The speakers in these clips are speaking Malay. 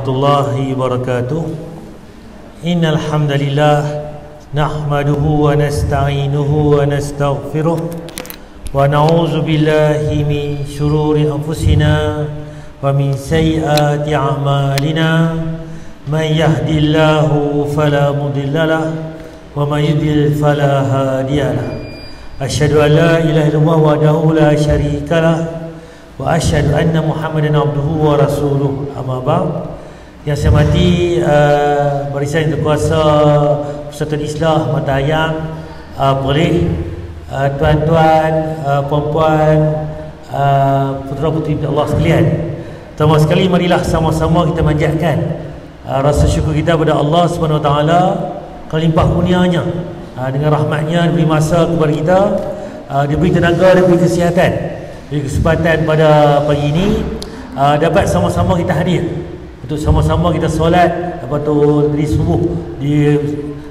warahmatullahi wabarakatuh. Innal hamdalillah nahmaduhu wa nasta'inuhu wa nastaghfiruh wa na'udzu billahi min shururi anfusina wa min sayyiati a'malina. Man yahdihillahu fala mudilla lahu wa man yudlil fala hadiya lahu. Asyhadu an la ilaha illallah wahdahu la syarika lahu wa asyhadu anna Muhammadan abduhu wa rasuluh. Amma ba'd. Yang saya hormati barisan yang berkuasa Persatuan Islah Mata Ayam Perlis, tuan-tuan, puan-puan, putera-puteri Allah sekalian. Pertama sekali marilah sama-sama kita manjatkan rasa syukur kita kepada Allah Subhanahu Wa Taala kerana limpah kurnianya, dengan rahmatnya diberi masa kepada kita, diberi tenaga, diberi kesihatan, diberi kesempatan pada pagi ini dapat sama-sama kita hadir untuk sama-sama kita solat dari subuh di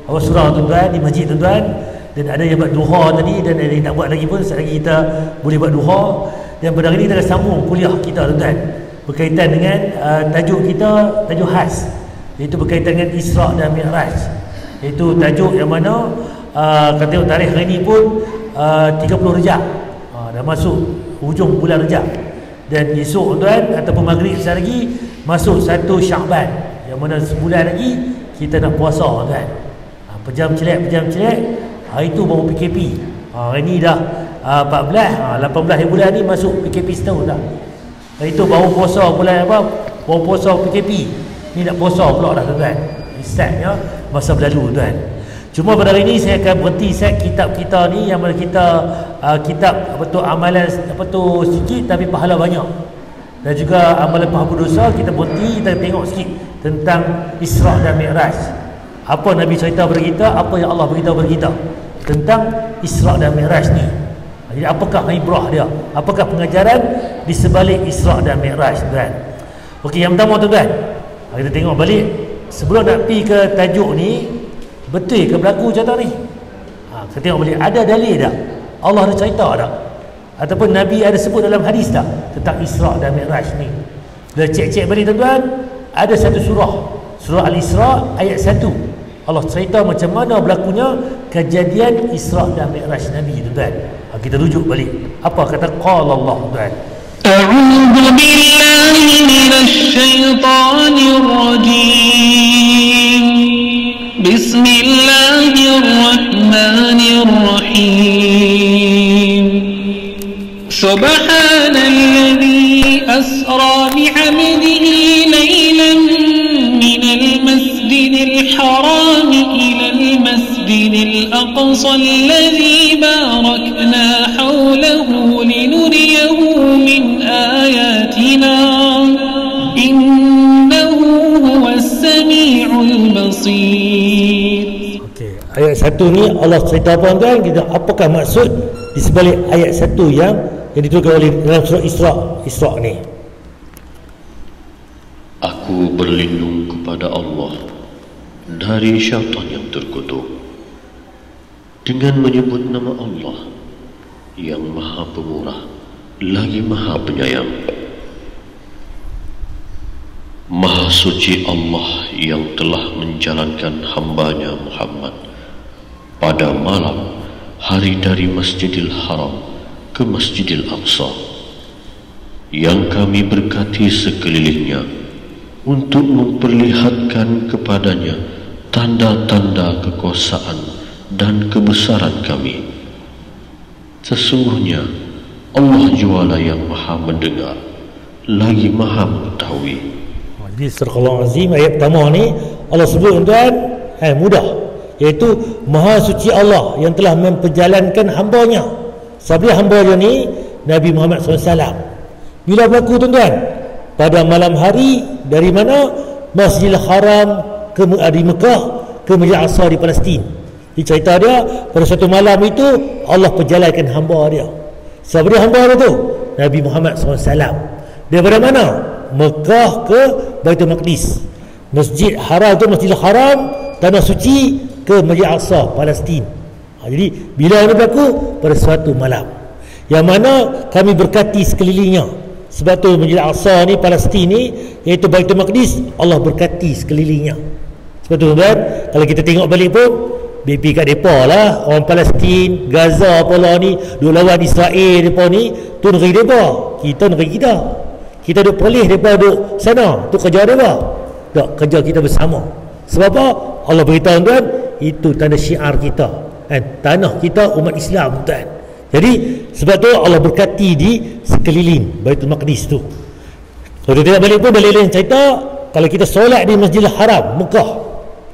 surau tuan-tuan, di masjid tuan-tuan, dan ada yang buat duha tadi dan ada yang tak buat lagi pun, sekali lagi kita boleh buat duha. Dan pada hari ini kita akan sambung kuliah kita tuan-tuan berkaitan dengan tajuk kita, tajuk khas, iaitu berkaitan dengan Isra' dan Mi'raj. Itu tajuk yang mana kalau tengok tarikh hari ini pun 30 Rejab, dah masuk hujung bulan Rejab, dan esok tuan ataupun maghrib sekejap lagi masuk 1 Sya'ban, yang mana sebulan lagi kita nak puasa tuan. Pejam celek hari tu baru PKP. Hari ni dah 18 bulan ni masuk PKP setahun dah. Hari tu baru puasa bulan apa? Baru puasa PKP. Ni nak puasa pula dah tuan. Startnya masa berlalu tuan. Cuma pada hari ni saya akan berhenti set kitab kita ni, yang mana kita kitab amalan sikit tapi pahala banyak, dan juga amalan penghapus dosa. Kita berhenti, kita tengok sikit tentang Isra' dan Mi'raj. Apa Nabi cerita kepada kita, apa yang Allah beritahu kepada kita tentang Isra' dan Mi'raj ni. Jadi apakah ibrah dia, apakah pengajaran di sebalik Isra' dan Mi'raj tuan. Okey, yang pertama tuan, kita tengok balik sebelum nak pergi ke tajuk ni, betul ke berlaku cerita ni? Kita tengok balik, ada dalil tak? Allah ada cerita tak? Ataupun Nabi ada sebut dalam hadis tak tentang Isra' dan Mi'raj ni? Bila cek-cek balik tuan-tuan, ada satu surah Al-Isra' ayat 1. Allah cerita macam mana berlakunya kejadian Isra' dan Mi'raj Nabi tuan. Kita rujuk balik. Apa kata qala Allah tuan? A'udzu billahi minasy syaithanir rajim. Bismillahirrahmanirrahim. Subhanalladzi asra bi'abdihi laylan minal masjidil haram ilal masjidil aqsa alladzi barakna hawlahu linuriyahu min ayatina innahu huwas sami'ul basir. Okey, ayat 1 ni Allah cerita apa tuan? Kita apakah maksud di sebalik ayat 1 yang dituturkan oleh dalam surah Isra' ni? Aku berlindung kepada Allah dari syaitan yang terkutuk dengan menyebut nama Allah yang Maha Pemurah lagi Maha Penyayang. Maha suci Allah yang telah menjalankan hambanya Muhammad pada malam hari dari Masjidil Haram ke Masjidil Aqsa, yang kami berkati sekelilingnya untuk memperlihatkan kepadanya tanda-tanda kekuasaan dan kebesaran kami. Sesungguhnya Allah juala yang Maha mendengar lagi Maha mengetahui. Jadi surah Al-Azim ayat pertama ni Allah sebut tuan mudah, iaitu Maha suci Allah yang telah memperjalankan hambanya. Siapa hamba dia ni? Nabi Muhammad SAW. Bila berlaku tuan-tuan? Pada malam hari dari mana? Masjidil Haram ke di Mekah ke Masjid Aqsa di Palestin. Di cerita dia pada satu malam itu Allah perjalankan hamba dia. Siapa dia hamba dia tu? Nabi Muhammad SAW. Daripada mana? Mekah ke Baitul Maqdis. Masjid Haram tu Masjidil Haram, tanah suci, ke Masjid Aqsa Palestin. Jadi bila ini berlaku? Pada suatu malam yang mana kami berkati sekelilingnya Sebab tu Masjid Al-Aqsa ni, Palestin ni, iaitu Baitul Maqdis, Allah berkati sekelilingnya. Sebab tu kan, kalau kita tengok balik pun BP kat mereka lah, orang Palestin, Gaza apalah ni, duk lawan Israel mereka ni, tu negeri mereka, kita negeri kita. Kita duk perlih mereka duk sana, tu kerja mereka. Tak, kerja kita bersama. Sebab apa? Allah beritahu tuan, itu tanda syiar kita, kan? Tanah kita umat Islam, tuan. Jadi sebab tu Allah berkati di sekeliling Baitul Maqdis tu. Kalau kita tengok balik pun dalil cerita, kalau kita solat di Masjidil Haram Mekah,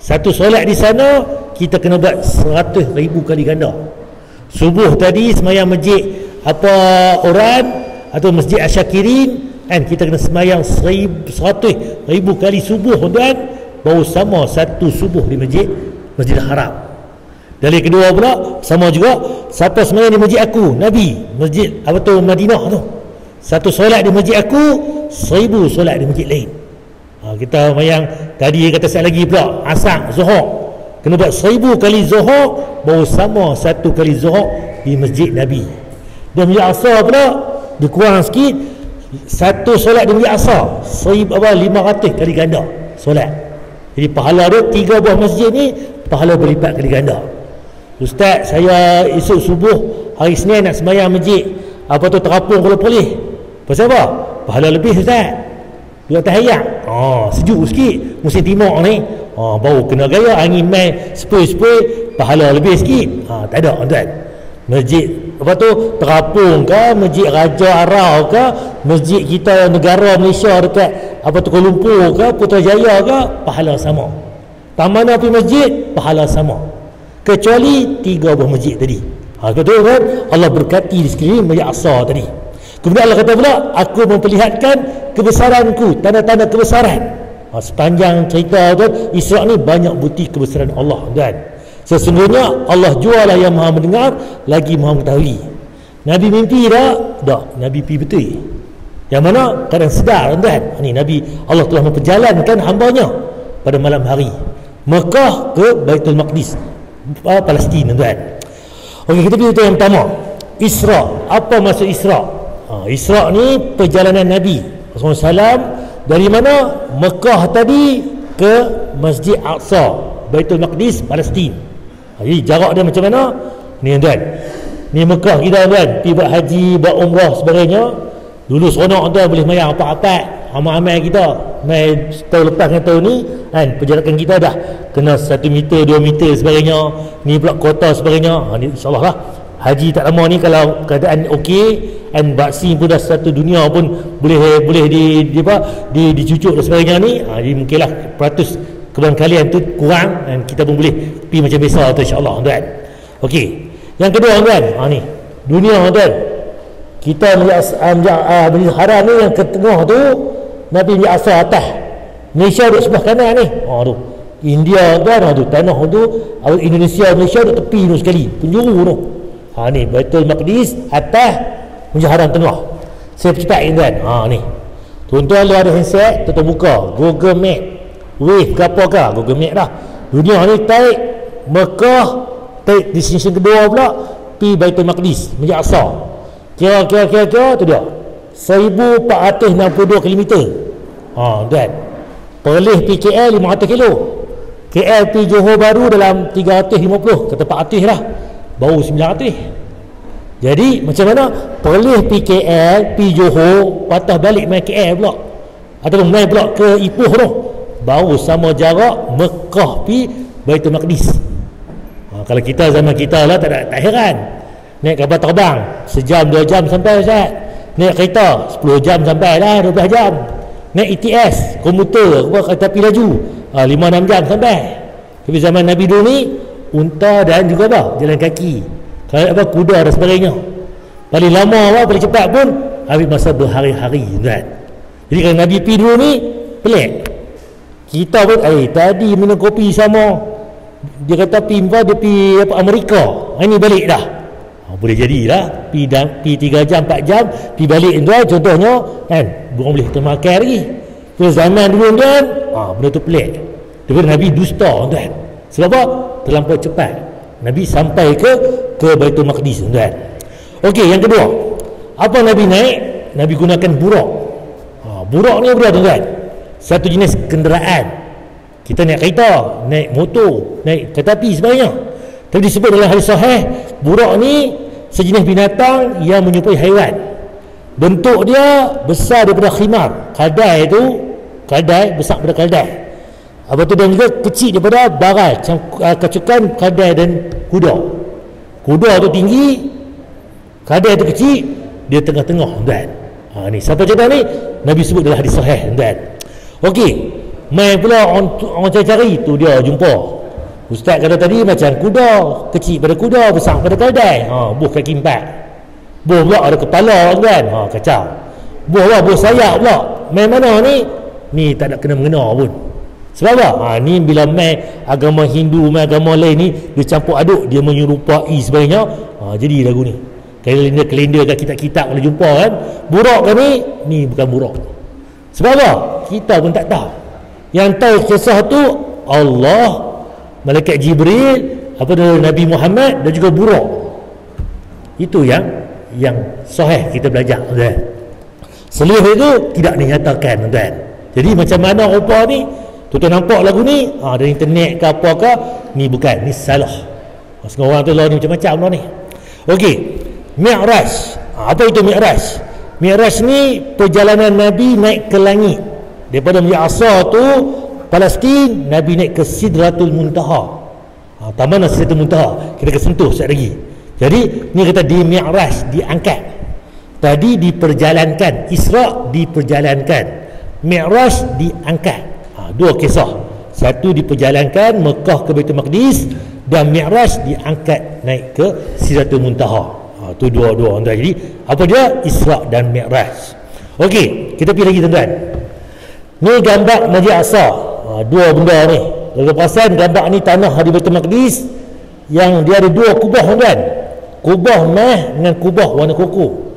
satu solat di sana kita kena buat 100,000 kali ganda. Subuh tadi semayang masjid apa Oran atau Masjid Asyakirin, kan, kita kena semayang 100,000 kali subuh, tuan, baru sama satu subuh di Masjidil Haram. Dalil kedua pula sama juga, siapa semayang di masjid aku, Nabi, masjid apa tu, Madinah tu, satu solat di masjid aku 1000 solat di masjid lain. Kita semayang tadi, kata saya lagi pula asar, zuhur, kena buat 1000 kali zuhur, baru sama satu kali zuhur di masjid Nabi. Dan masjid Aqsa pula dikurang sikit, satu solat di masjid Aqsa 500 kali ganda solat. Jadi pahala dia 3 buah masjid ni pahala berlipat kali ganda. Ustaz, saya esok subuh hari Senin nak sembahyang masjid apa tu Terapung Kuala Perlis, pasal apa? Pahala lebih Ustaz, dua tahiyat. Sejuk sikit musim timur ni, baru kena gaya, angin mai sepoi-sepoi, pahala lebih sikit. Tak ada tuan. Masjid apa tu Terapung ke, Masjid Raja Arau ke, masjid kita negara Malaysia dekat apa tu Kuala Lumpur ke, Putrajaya ke, pahala sama. Mana pergi masjid, pahala sama, kecuali 3 buah masjid tadi. Betul kan? Allah berkati di sekeliling Masjid Aqsa tadi. Kemudian Allah kata pula, aku memperlihatkan kebesaranku, tanda-tanda kebesaran. Sepanjang cerita tu Isra ni banyak bukti kebesaran Allah, kan? Sesungguhnya Allah jualah yang maha mendengar lagi maha mengetahui. Nabi mimpi tak? Nabi mimpi betul. Yang mana kadang sedar, kan? Ni Nabi, Allah telah memperjalankan hambanya pada malam hari Mekah ke Baitul Maqdis, Palestin, tuan. Okey, kita pergi yang pertama, Isra. Apa maksud Isra? Isra ni perjalanan Nabi SAW dari mana? Mekah tadi ke Masjid Aqsa, Baitul Maqdis, Palestin. Jadi jarak dia macam mana? Ni tuan, ni Mekah kita, tuan, pergi buat haji, buat umrah sebagainya. Dulu seronok tuan, boleh mayang apa-apa, amal-amal kita. Mai tahun lepas dengan tahun ni, kan, perjalanan kita dah kena 1 meter, 2 meter sebagainya. Ni pula kota sebagainya. Ni insyaAllah lah, haji tak lama ni kalau keadaan okey, dan vaksin pun dah satu dunia pun boleh dicucuk dan sebagainya ni. Jadi mungkinlah peratus kebarangkalian tu kurang, dan kita pun boleh pergi macam biasa tu, insyaAllah, tuan. Okey, yang kedua, tuan, ni dunia, tuan. Kita Masjid Haram ni yang ke tengah tu, Nabi Masjid Aqsa atas, Malaysia duduk sebelah kanan ni. Tu India, tuan, tu tanah tu, Indonesia, Malaysia duduk tepi tu sekali, penjuru tu. Ni Baitul Maqdis atas, Masjid Haram tengah. Saya percepat ni, tuan. Ni tuan-tuan lu ada handset, tuan buka Google Map, Wave ke apa ke, Google Map dah. Dunia ni tarik Mekah, tarik destination kedua pula, pergi Baitul Maqdis, Masjid Aqsa. Kira tu dia 1462 km. Tuan, Perlis pergi KL 500 kilo, KL pergi Johor Bahru dalam 350 kata 400 lah, baru 900. Jadi macam mana Perlis pergi KL, pergi Johor, patah balik main KL pula, ataupun main pula ke Ipoh tu, baru sama jarak Mekah pergi Baitul Maqdis. Kalau kita zaman kita lah, tak heran. Naik kapal terbang sejam 2 jam sampai, Ustaz. Naik kereta 10 jam sampai lah, 12 jam. Naik ETS komuter, kereta api laju 5-6 jam sampai. Tapi zaman Nabi dulu ni unta dan juga jalan kaki, kalau kuda dan sebagainya. Paling lama paling cepat pun habis masa berhari-hari, tuan. Jadi kalau Nabi pergi dulu ni pelik. Kita pun tadi minum kopi sama, dia kata pergi Amerika, ini balik dah. Boleh jadilah pergi 3 jam 4 jam pergi balik, tuan. Contohnya, kan, bukan boleh termakan lagi. Pada zaman dulu, tuan, benda tu pelik. Daripada Nabi dusta, tuan. Sebab apa? Terlampau cepat Nabi sampai ke Baitul Maqdis, tuan. Okey, yang kedua, apa Nabi naik? Nabi gunakan burak. Burak ni apa tuan? Satu jenis kenderaan. Kita naik kereta, naik motor, naik kereta api sebagainya. Tapi disebut dalam hadis sahih, burak ni sejenis binatang yang menyerupai haiwan. Bentuk dia besar daripada khimar. Kadai besar daripada kadai. Apa tu, dan juga kecil daripada baral, kacukan kadai dan kuda. Kuda tu tinggi, kadai tu kecil, dia tengah-tengah tuan. Ni siapa cerita ni? Nabi sebut dalam hadis sahih tuan. Okey, mai pula orang cari-cari tu, dia jumpa ustaz kata tadi macam kuda, kecil pada kuda, besar pada kadai. Buh kaki empat, buh pula ada kepala tuan. Kacau. Buh sayap pula. Mai mana ni? Ni tak ada kena-mengena pun. Sebab apa? Ni bila mai agama Hindu, mai agama lain ni, dia campur aduk, dia menyerupai sebagainya. Jadi lagu ni. Kalender kat kitab-kitab kalau jumpa kan, burak kan ni bukan burak. Sebab apa? Kita pun tak tahu. Yang tahu kisah tu Allah, malaikat Jibril, Nabi Muhammad dan juga burak. Itu yang sahih kita belajar tuan. Selain itu tidak dinyatakan tuan. Jadi macam mana rupa ni? Tuan nampak lagu ni dari internet ke apa ke, ni bukan, ni salah. Setengah orang tu lah ni macam-macam lah ni. Okey, Mi'raj. Apa itu Mi'raj? Mi'raj ni perjalanan Nabi naik ke langit. Daripada Masjid Aqsa tu, Palestin, Nabi naik ke Sidratul Muntaha. Tak mana Sidratul Muntaha? Kita akan sentuh sekejap lagi. Jadi ni kata di Mi'raj, diangkat. Tadi diperjalankan, Isra diperjalankan, Mi'raj diangkat. Dua kisah. Satu diperjalankan Mekah ke Baitul Maqdis, dan Mi'raj diangkat naik ke Sidratul Muntaha. Tu dua-dua. Jadi apa dia? Isra dan Mi'raj. Okey, kita pergi lagi tuan-tuan. Ni gambar Masjid Aqsa. Dua benda ni. Kalau perasan gambar ni tanah di Baitul Maqdis yang dia ada dua kubah tuan-tuan. Kubah meh dengan kubah warna koko.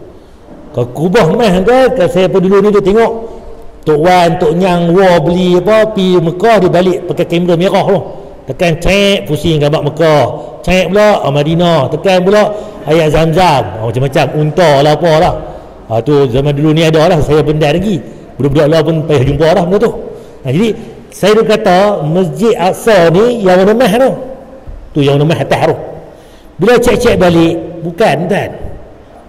Kalau kubah meh tuan, kalau saya dulu ni tu tengok Tok Wan, Tok Nyang, beli pergi Mekah, dia balik pakai kamera merah tu. Tekan cek, pusing gambar Mekah. Cek pula Madinah, tekan pula ayat Zam-Zam, macam-macam, unta lah apa lah. Tu zaman dulu ni ada lah, saya benda lagi. Budak-budak lah pun payah jumpa lah benda tu. Jadi saya dah kata Masjid Aqsa ni yang warna meh tu. Tu yang warna meh atas tu. Bila cek-cek balik, bukan tuan.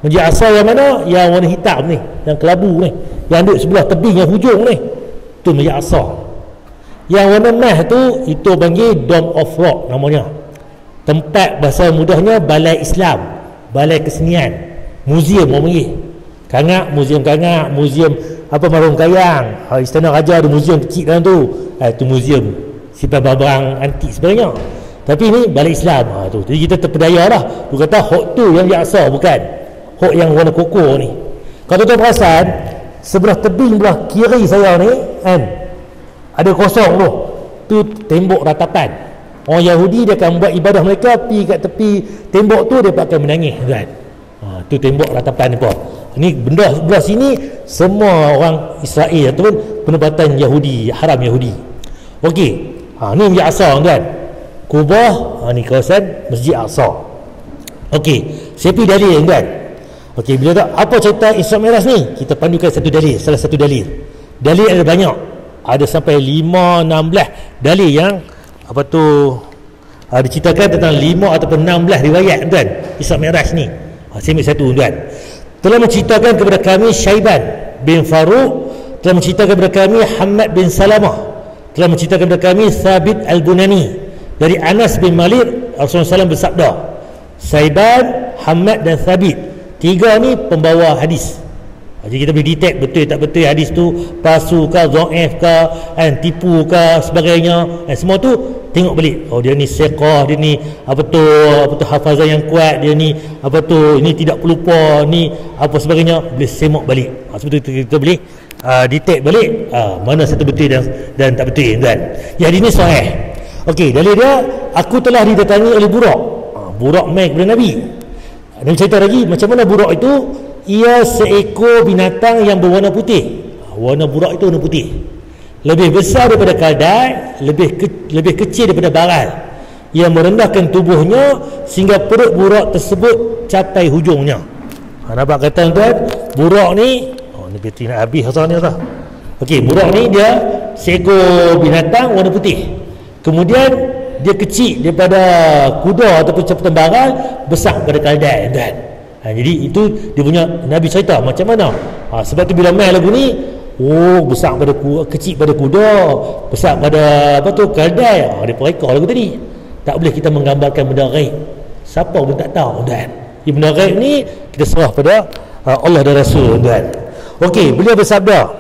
Masjid Aqsa yang mana? Yang warna hitam ni, yang kelabu ni, yang duduk sebelah tebing yang hujung ni. Tu Masjid Aqsa. Yang warna meh tu, itu panggil Dome of Rock namanya. Tempat bahasa mudahnya Balai Islam, Balai Kesenian, Museum orang panggil. Kangak, museum apa Marung Kayang, Istana Raja ada museum kecil dalam tu. Itu museum simpan barang antik sebenarnya. Tapi ni Balai Islam. Tu. Jadi kita terpedaya lah. Tu kata hok tu yang Aqsa, bukan hok yang warna koko ni. Kalau tuan perasan, sebelah tebing belah kiri saya ni kan, ada kosong tu. Tu tembok ratapan. Orang Yahudi dia akan buat ibadah mereka, pergi kat tepi tembok tu dia akan menangis kan. Tu tembok ratapan ni apa. Ni benda sebelah sini semua orang Israel ataupun penempatan Yahudi, haram Yahudi. Okey. Ni Masjid Aqsa tuan. Kubah, ni kawasan Masjid Aqsa. Okey, saya pergi dalil tuan. Okey, bila tak apa cerita Isra Mi'raj ni, kita pandukan satu dalil, salah satu dalil. Dalil ada banyak. Ada sampai 5-16 dalil yang diceritakan tentang 5 ataupun 16 riwayat tuan Isra Mi'raj ni. Saya ambil satu tuan. Telah menceritakan kepada kami Syaiban bin Faruq, telah menceritakan kepada kami Hamad bin Salamah, telah menceritakan kepada kami Thabit Al-Bunani dari Anas bin Malik, Rasulullah SAW bersabda, Syaiban, Hamad dan Thabit, tiga ni pembawa hadis. Jadi kita boleh detect betul tak betul hadis tu, palsu ke, dhaif ke, tipu ke, sebagainya. Semua tu tengok balik. Dia ni siqah, dia ni hafazan yang kuat, dia ni ini tidak pelupa, ni apa sebagainya, boleh semak balik. Sebab tu kita boleh detect balik mana satu betul dan tak betul kan. Ya, hadis ni sahih. Okey, dalil dia, aku telah didatangi oleh burak. Burak mai kepada Nabi. Nabi cerita lagi macam mana burak itu. Ia seekor binatang yang berwarna putih. Warna burak itu warna putih. Lebih besar daripada kadai, lebih kecil daripada baral. Ia merendahkan tubuhnya sehingga perut burak tersebut capai hujungnya. Nampak kata tuan, burak ni Ni bateri nak habis asal ni dah. Okey, buraq ni dia seekor binatang warna putih. Kemudian dia kecil daripada kuda ataupun tembaran, besar pada kaldai, tuan. Jadi itu dia punya Nabi cerita macam mana. Sebab tu bila main lagu ni, besar pada kecil pada kuda, besar pada kaldai. Dia pereka lagu tadi. Tak boleh kita menggambarkan benda ghaib. Siapa pun tak tahu, tuan. Benda ghaib ni kita serah pada Allah dan Rasul, tuan. Okey, beliau bersabda,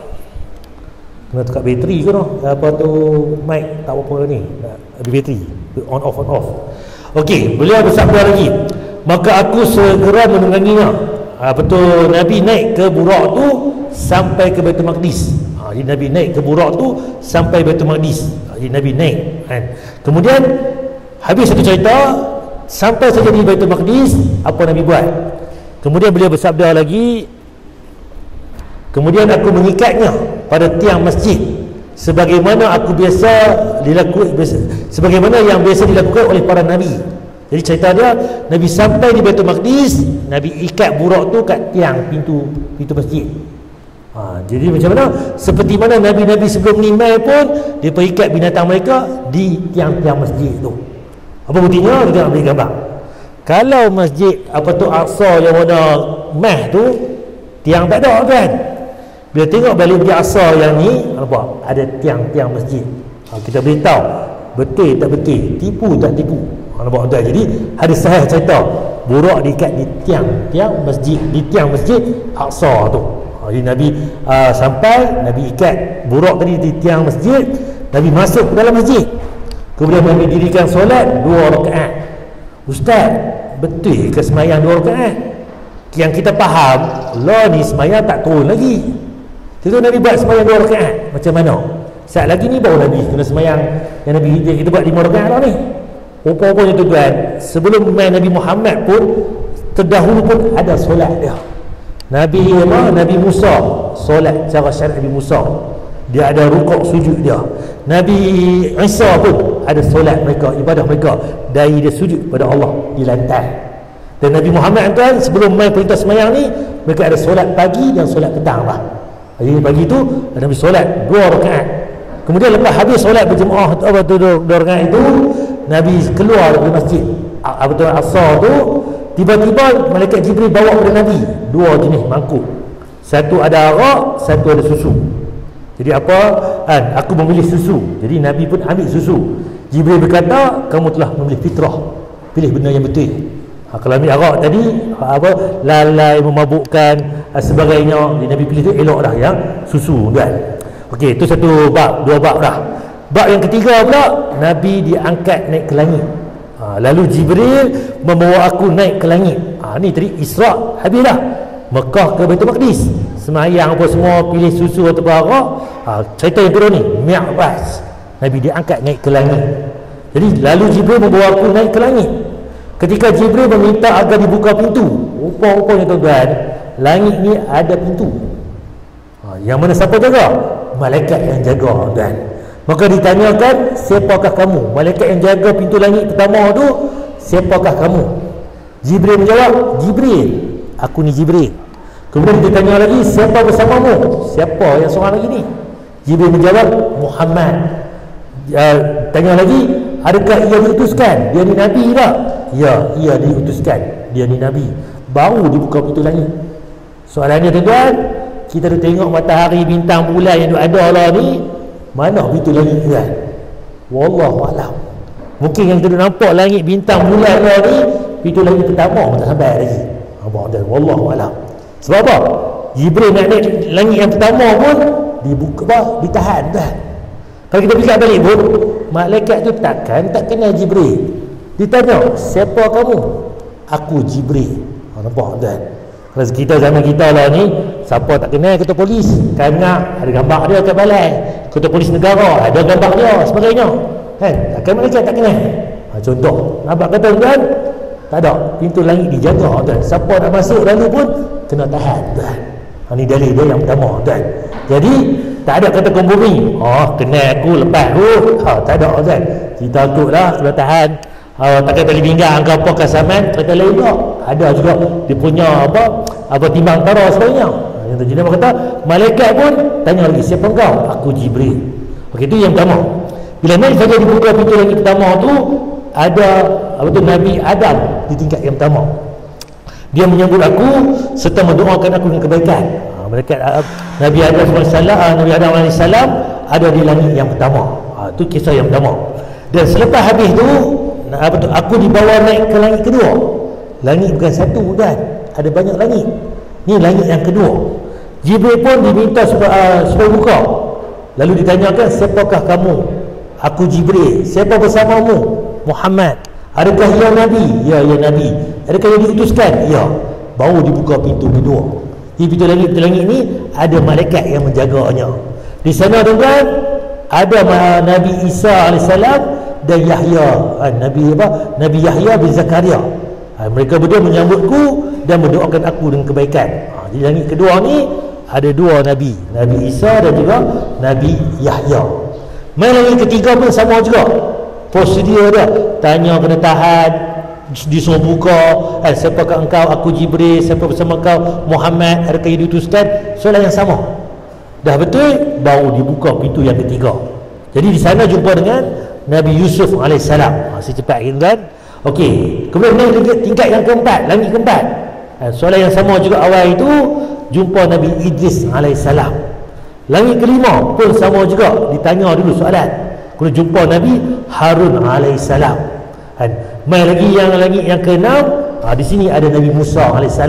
kena tukar bateri ke noh? Apa tu mic tak apa ni? Ada bateri, on off. Okey, beliau bersabda lagi, maka aku segera menungganginya. Betul, Nabi naik ke buraq tu sampai ke Baitul Maqdis. Jadi Nabi naik ke buraq tu sampai Baitul Maqdis. Jadi Nabi naik kan. Kemudian habis satu cerita, sampai saja di Baitul Maqdis, apa Nabi buat? Kemudian beliau bersabda lagi, kemudian aku mengikatnya pada tiang masjid sebagaimana sebagaimana yang biasa dilakukan oleh para nabi. Jadi cerita dia, Nabi sampai di Baitul Maqdis, Nabi ikat buraq tu kat tiang pintu masjid. Jadi macam mana? Seperti mana nabi-nabi sebelum ni mai pun dia perikat binatang mereka di tiang-tiang masjid tu. Apa buktinya? Kita nak beri gambar. Kalau masjid Aqsa yang warna mah tu tiang tak ada, kan? Bila tengok balik di Aqsa yang ni, nampak ada tiang-tiang masjid. Kita beritahu betul tak betul, tipu tak tipu. Nampak tuan? Jadi hadis sahih cerita buraq diikat di tiang masjid, di tiang masjid Aqsa tu. Jadi Nabi sampai, Nabi ikat buraq tadi di tiang masjid, Nabi masuk ke dalam masjid. Kemudian Nabi dirikan solat 2 rakaat. Ustaz, betul ke semayang 2 rakaat? Yang kita faham, Allah ni semayang tak turun lagi. Itu Nabi buat semayang 2 rakaat. Macam mana? Saat lagi ni baru Nabi kena semayang yang Nabi kita buat 5 rakaat lah ni. Rupa-rupanya tuan, sebelum Nabi Muhammad pun terdahulu pun ada solat dia. Nabi Musa solat cara syariat Nabi Musa, dia ada rukuk sujud dia. Nabi Isa pun ada solat mereka, ibadah mereka dari dia sujud pada Allah di lantai. Dan Nabi Muhammad tuan, sebelum mai perintah semayang ni, mereka ada solat pagi dan solat petang lah. Jadi pagi tu Nabi solat 2 rakaat. Kemudian lepas habis solat berjemaah 2 rakaat itu, Nabi keluar dari masjid Aqsa tu. Tiba-tiba malaikat Jibril bawa kepada Nabi 2 jenis mangkuk. Satu ada arak, satu ada susu. Jadi apa? Aku memilih susu. Jadi Nabi pun ambil susu. Jibril berkata, kamu telah memilih fitrah, pilih benda yang betul. Kalau ambil arak tadi, lalai, memabukkan, sebagainya, Nabi pilih tu elok dah yang susu, kan? Okey, itu satu bab, 2 bab dah. Bab yang ketiga pula, Nabi diangkat naik ke langit. Lalu Jibril membawa aku naik ke langit. Ni tadi Isra' habis dah. Mekah ke Baitul Maqdis, semayang apa semua, pilih susu atau arak. Cerita yang kedua ni Mi'raj, Nabi diangkat naik ke langit. Jadi lalu Jibril membawa aku naik ke langit. Ketika Jibril meminta agar dibuka pintu, rupa-rupanya tuan-tuan, langit ni ada pintu. Yang mana siapa jaga? Malaikat yang jaga, tuan. Maka ditanyakan, siapakah kamu? Malaikat yang jaga pintu langit pertama tu, siapakah kamu? Jibril menjawab, Jibril, aku ni Jibril. Kemudian ditanya lagi, siapa bersamamu? Siapa yang seorang lagi ni? Jibril menjawab, Muhammad. Tanya lagi, adakah ia diutuskan? Dia ni Nabi tak? Ya, ia diutuskan, dia ni Nabi. Baru dibuka pintu langit. Soalannya tuan-tuan, kita dah tengok matahari, bintang, bulan yang ada lah ni, mana pintu langit kan? Wallahualam. Mungkin yang kita nampak langit, bintang, bulan lah ni, pintu langit pertama tak sampai lagi. Wallahualam. Sebab apa? Jibril nak naik langit yang pertama pun dibuka, ditahan dah. Kalau kita fikir balik pun, malaikat tu tak kenal Jibril. Ditanya, siapa kamu? Aku Jibril. Nampak tuan? Kalau kita zaman kita lah ni, siapa tak kenal ketua polis, kanak ada gambar dia kat balai, ketua polis negara ada gambar dia, sebagainya, kan? Takkan malaikat tak kenal. Contoh, nampak kata tuan, tak ada, pintu langit dijaga tuan. Siapa nak masuk lalu pun kena tahan tuan. Ini dalil dia yang pertama tuan. Jadi tak ada kata kompromi. Kenal aku lepas tu, tak ada tuan. Kita takutlah kena tahan. Takkan tali pinggang ke apa kasaman, kata lain tak. Ada juga dia punya apa timbang tara sebagainya. Jadi Nabi kata malaikat pun tanya lagi, siapa engkau? Aku Jibril. Okey, itu yang pertama. Bila naik saja dibuka pintu langit pertama tu, ada Nabi Adam di tingkat yang pertama. Dia menyambut aku serta mendoakan aku dengan kebaikan. Malaikat Nabi Adam AS ada di langit yang pertama. Itu kisah yang pertama. Dan selepas habis tu, aku dibawa naik ke langit kedua. Langit bukan satu kan, ada banyak langit. Ni langit yang kedua. Jibril pun diminta supaya buka. Lalu ditanyakan, siapakah kamu? Aku Jibril. Siapa bersamamu? Muhammad. Adakah ia Nabi? Ya, ya Nabi. Adakah ia diutuskan? Ya. Baru dibuka pintu kedua. Di pintu langit ni ada malaikat yang menjaganya. Di sana tuan-tuan ada Nabi Isa AS dan Yahya. Nabi Yahya bin Zakaria. Mereka berdua menyambutku dan mendoakan aku dengan kebaikan. Di langit kedua ni ada dua Nabi, Nabi Isa dan juga Nabi Yahya. Main langit ketiga pun sama juga. Prosedur dia, tanya kena tahan, disuruh buka, siapakah engkau? Aku Jibril. Siapa bersama kau? Muhammad. Adakah ia diutuskan? Soalan yang sama. Dah betul, baru dibuka pintu yang ketiga. Jadi di sana jumpa dengan Nabi Yusuf AS. Secepat kan? Okey, kemudian naik tingkat yang keempat, langit keempat. Soalan yang sama juga awal itu, jumpa Nabi Idris AS. Langit kelima pun sama juga, ditanya dulu soalan. Kemudian jumpa Nabi Harun AS. Mai lagi yang langit yang keenam, di sini ada Nabi Musa AS.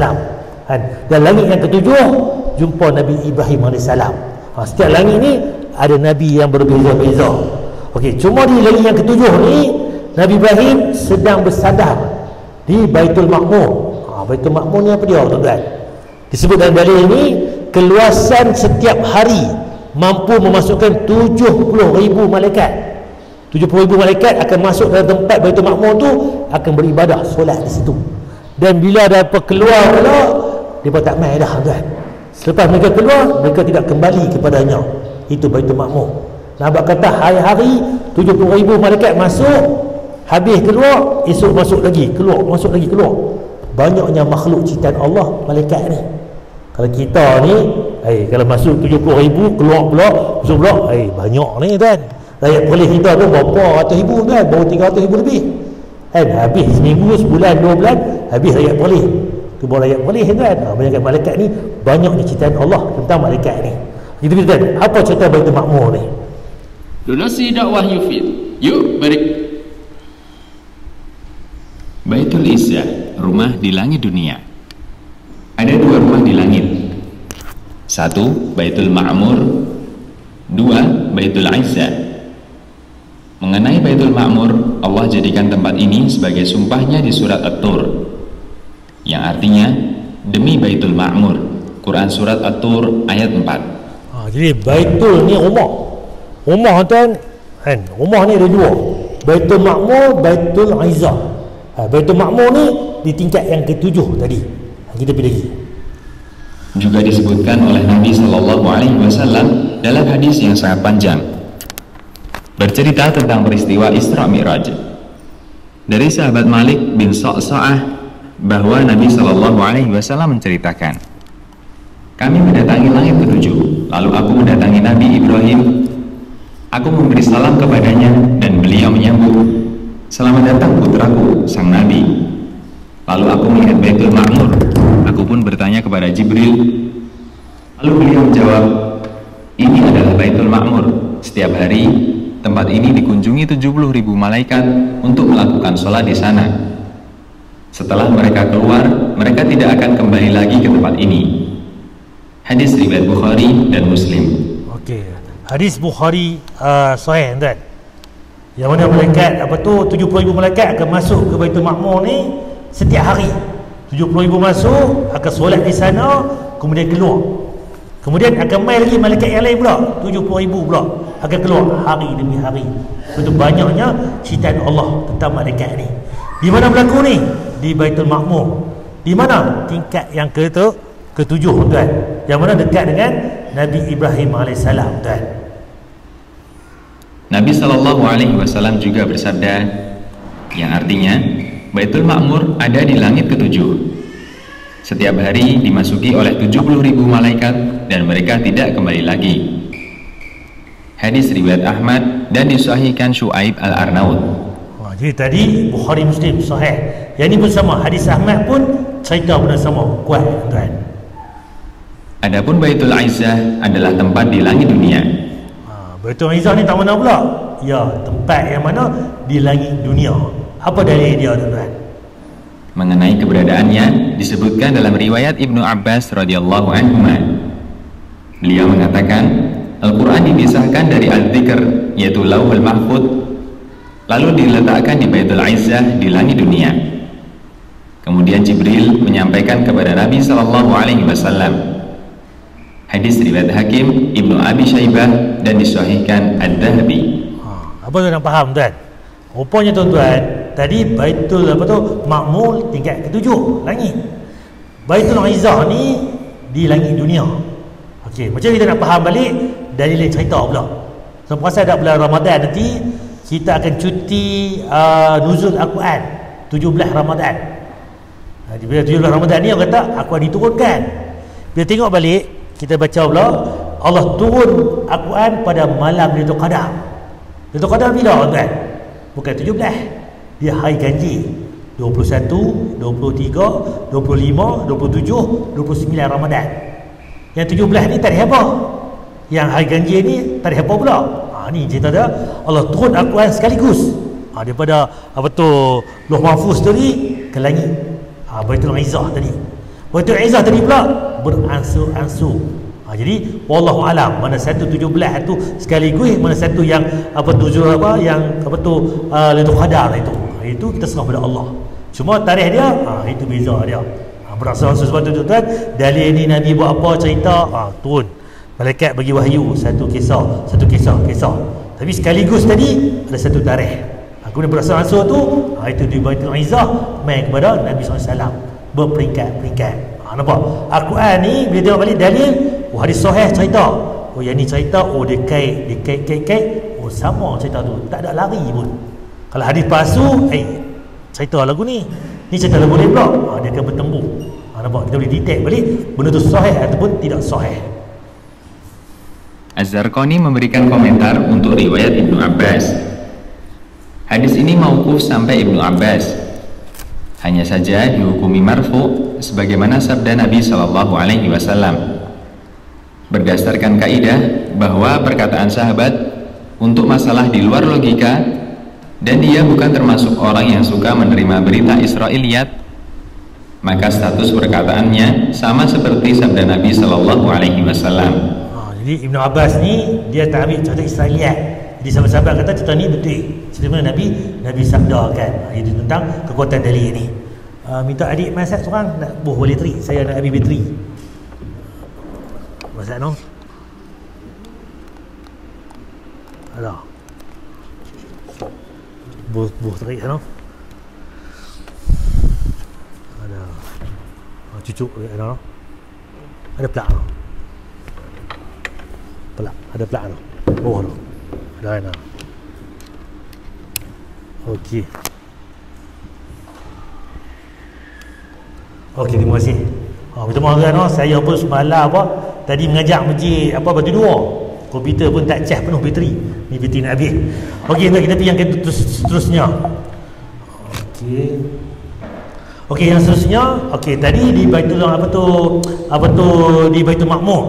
Dan langit yang ketujuh jumpa Nabi Ibrahim AS. Setiap langit ni ada Nabi yang berbeza-beza. Okey, cuma di langit yang ketujuh ni Nabi Ibrahim sedang bersandar di Baitul Ma'mur. Baitul Ma'mur ni apa dia tuan-tuan? Disebut dalam dalil ini, keluasan setiap hari mampu memasukkan 70,000 malaikat. 70,000 malaikat akan masuk dalam tempat Baitul Ma'mur tu, akan beribadah, solat di situ. Dan bila ada apa keluar pula, mereka tak main dah tuan. Selepas mereka keluar, mereka tidak kembali kepadanya. Itu Baitul Ma'mur. Nabi kata hari-hari 70,000 malaikat masuk, habis keluar, esok masuk lagi, keluar, masuk lagi, keluar. Banyaknya makhluk ciptaan Allah malaikat ni. Kalau kita ni, kalau masuk 70,000, keluar pula, masuk pula, banyak ni kan. Rakyat polis kita tu berapa ratus ribu kan, baru 300,000 lebih. Habis seminggu, sebulan, 2 bulan, habis rakyat polis. Tu baru rakyat polis kan. Banyak malaikat ni, banyak ni ciptaan Allah tentang malaikat ni. Itu kan, apa cerita Baitul Ma'mur ni? Donasi dakwah Yufid. Yuk balik. Baitul Izzah, rumah di langit dunia. Ada 2 rumah di langit. 1 Baitul Ma'mur, 2 Baitul Izzah. Mengenai Baitul Ma'mur, Allah jadikan tempat ini sebagai sumpahnya di surat At-Tur, yang artinya demi Baitul Ma'mur. Quran surat At-Tur ayat 4. Jadi Baitul ni rumah. Rumah tuan kan, rumah ni ada 2, Baitul Ma'mur, Baitul Izzah. Baitul Ma'mur ni di tingkat yang ke-7 tadi. Kita pergi lagi. Juga disebutkan oleh Nabi SAW dalam hadis yang sangat panjang, bercerita tentang peristiwa Isra Mi'raj. Dari sahabat Malik bin Sa'sa'ah bahwa Nabi SAW menceritakan, kami mendatangi langit ke-7, lalu aku mendatangi Nabi Ibrahim. Aku memberi salam kepadanya dan beliau menyambut, selamat datang putraku, sang Nabi. Lalu aku melihat Baitul Ma'mur. Aku pun bertanya kepada Jibril. Lalu beliau menjawab, ini adalah Baitul Ma'mur. Setiap hari tempat ini dikunjungi 70.000 malaikat untuk melakukan sholat di sana. Setelah mereka keluar, mereka tidak akan kembali lagi ke tempat ini. Hadis riwayat Bukhari dan Muslim. Okey, hadis Bukhari sahih tuan. Yang mana malaikat 70,000 malaikat akan masuk ke Baitul Ma'mur ni setiap hari. 70,000 masuk, akan solat di sana, kemudian keluar. Kemudian akan main lagi malaikat yang lain pula, 70,000 pula akan keluar hari demi hari. Begitu banyaknya ciptaan Allah tentang malaikat ni. Di mana berlaku ni? Di Baitul Ma'mur. Di mana? Tingkat yang ke-7 tuan. Yang mana dekat dengan Nabi Ibrahim AS tuan. Nabi SAW juga bersabda, yang artinya Baitul Ma'mur ada di langit ke-7. Setiap hari dimasuki oleh 70.000 malaikat dan mereka tidak kembali lagi. Hadis riwayat Ahmad dan disahihkan Syuaib Al-Arnaud. Jadi tadi Bukhari Muslim sahih. Yang ini pun sama, hadis Ahmad pun cerita pun sama, kuat tuan. Adapun Baitul Izzah adalah tempat di langit dunia. Baitul Izzah ni tak mana pula? Ya, tempat yang mana di langit dunia. Apa dalil dia tuan? Mengenai keberadaannya disebutkan dalam riwayat Ibnu Abbas radhiyallahu anhu. Beliau mengatakan, Al-Quran dipisahkan dari Al-Dzikr, yaitu Lauhul Mahfuz, lalu diletakkan di Baitul Izzah di langit dunia. Kemudian Jibril menyampaikan kepada Nabi SAW. Hadis riwayat Hakim, Ibnu Abi Syaibah dan disahihkan Ad-Dhahabi. Apa tu nak faham tuan? Rupanya tuan-tuan, tadi Baitul Ma'mur tingkat ke-7 langit. Baitul Izzah ni di langit dunia. Okey, macam kita nak faham balik dalil cerita pula. So puasa dah bulan Ramadan nanti kita akan cuti nuzul Al-Quran 17 Ramadan. Bila 17 Ramadan ni orang kata Al-Quran diturunkan. Bila tengok balik kita baca pula Allah turun Al-Quran pada malam Lailatul Qadar. Lailatul Qadar bila tuan? Bukan 17. Dia hari ganjil 21, 23, 25, 27, 29 Ramadan. Yang 17 ni tak ada apa. Yang hari ganjil ni tak ada apa pula. Ni cerita dia Allah turun Al-Quran sekaligus daripada Lauh Mahfuz tadi ke langit. Baitul Izzah tadi. Baitul Izzah tadi pula beransur-ansur. Jadi wallahu alam mana satu 17 tu sekaligus, mana satu yang Lailatul Qadar itu kita serah pada Allah. Cuma tarikh dia itu beza dia. Beransur-ansur sebab tu tuan, dalil ni Nabi buat apa cerita turun. Malaikat bagi wahyu satu kisah. Tapi sekaligus tadi ada satu tarikh. Kemudian beransur-ansur tu itu di Baitul Izzah mai kepada Nabi SAW berperingkat-peringkat. Nampak? Al-Quran ni bila tengok balik dalil, hadis sahih cerita. Yang ni cerita dia kait. Sama cerita tu. Tak ada lari pun. Kalau hadis palsu, cerita lagu ni. Ni cerita lagu ni pula. Dia akan bertembung. Nampak? Kita boleh detect balik benda tu sahih ataupun tidak sahih. Az-Zarqani memberikan komentar untuk riwayat Ibnu Abbas. Hadis ini mauquf sampai Ibnu Abbas. Hanya saja dihukumi marfu sebagaimana sabda Nabi SAW. Berdasarkan kaidah bahwa perkataan sahabat untuk masalah di luar logika dan dia bukan termasuk orang yang suka menerima berita Israiliyat, maka status perkataannya sama seperti sabda Nabi SAW. Jadi Ibnu Abbas ni dia tak ambil cerita Israiliyat. Jadi sahabat-sahabat kata cerita ni betul. Cerita mana Nabi sabdakan. Itu tentang kekuatan dalil ni. Minta adik masak seorang nak boleh tri. Saya nak habis bateri. Masak no. Ada. Buh tarik no. Ada. Cucuk ada. Ada plak no. Ada plak no. Oh no. Ada no. Okey. Okey, terima kasih. Minta maaf kan, saya pun semalam tadi mengajak masjid Batu Dua. Komputer pun tak cas penuh bateri. Ni bateri nak habis. Okey, kita pergi yang seterusnya. Okey, yang seterusnya. Okey, tadi di Baitul di Baitul Ma'mur.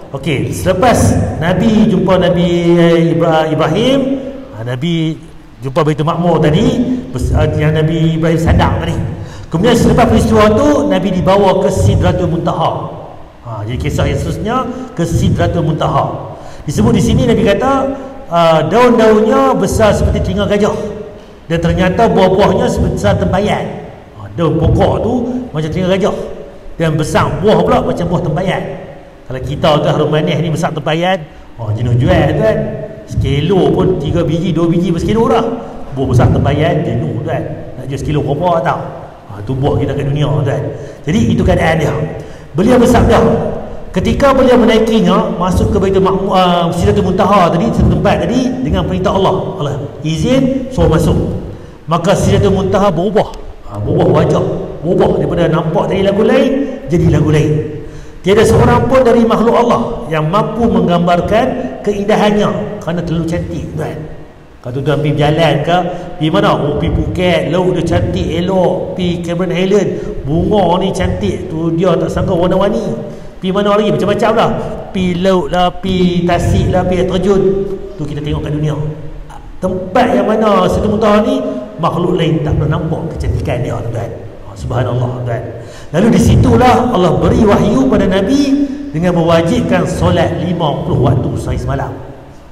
Okey, selepas Nabi jumpa Nabi Ibrahim, Nabi jumpa Baitul Ma'mur tadi, yang Nabi Ibrahim sandang tadi. Kemudian selepas peristiwa tu Nabi dibawa ke Sidratul Muntaha. Jadi kisah yang seterusnya ke Sidratul Muntaha. Disebut di sini Nabi kata daun-daunnya besar seperti telinga gajah dan ternyata buah-buahnya sebesar tempayan. Daun pokok tu macam telinga gajah dan besar buah pula macam buah tempayan. Kalau kita ke harum manis ni besar tempayan, jenuh jual kan. Sekilo pun 3 biji 2 biji per sekilo dah. Buah besar tempayan jenuh kan. Nak jual sekilo berapa tak? Itu buah kita kat dunia kan. Jadi itu keadaan dia. Beliau bersabda ketika beliau menaikinya masuk ke Baitul Ma'mur, Sidratul Muntaha tadi, tempat tadi dengan perintah Allah izin suruh masuk. Maka Sidratul Muntaha berubah wajah, berubah daripada nampak tadi lagu lain jadi lagu lain. Tiada seorang pun dari makhluk Allah yang mampu menggambarkan keindahannya kerana terlalu cantik, tuan. Kalau tuan pergi berjalan ke di mana? Oh, pergi Phuket, laut dia cantik elok, pergi Cameron Highland, bunga ni cantik tu, dia tak sangka warna-warni. Pergi mana lagi macam-macam lah, pergi laut lah, pergi tasik lah, pergi terjun. Tu kita tengok kat dunia. Tempat yang mana setemutar ni makhluk lain tak pernah nampak kecantikan dia, tuan. Subhanallah, tuan. Lalu di situlah Allah beri wahyu pada Nabi dengan mewajibkan solat 50 waktu sehari semalam.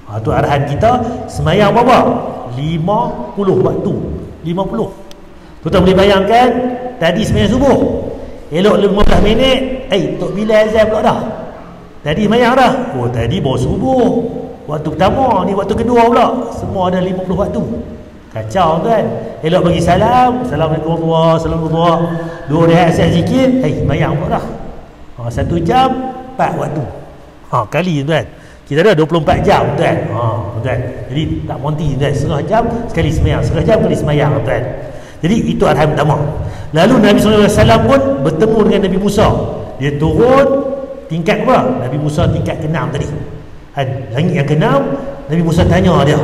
Itu arahan kita semayang berapa? 50 waktu. 50. Tuan boleh bayangkan tadi semayang subuh, elok 15 minit, Tok Bilal azan pula dah. Tadi semayang dah. Oh, tadi baru subuh, waktu pertama, ni waktu kedua pula. Semua ada 50 waktu. Kacau, kan? Elok bagi salam, Assalamualaikum warahmatullahi wabarakatuh. Dua rehat siap zikir, semayang pula dah. 1 jam 4 waktu. Kali, tuan. Kita ada 24 jam, tuan. Tuan. Jadi tak monti, tuan. Setengah jam sekali semayang, setengah jam sekali semayang, tuan. Jadi itu arahan pertama. Lalu Nabi SAW pun bertemu dengan Nabi Musa. Dia turun tingkat berapa? Nabi Musa tingkat ke-6 tadi. Langit yang ke-6, Nabi Musa tanya dia,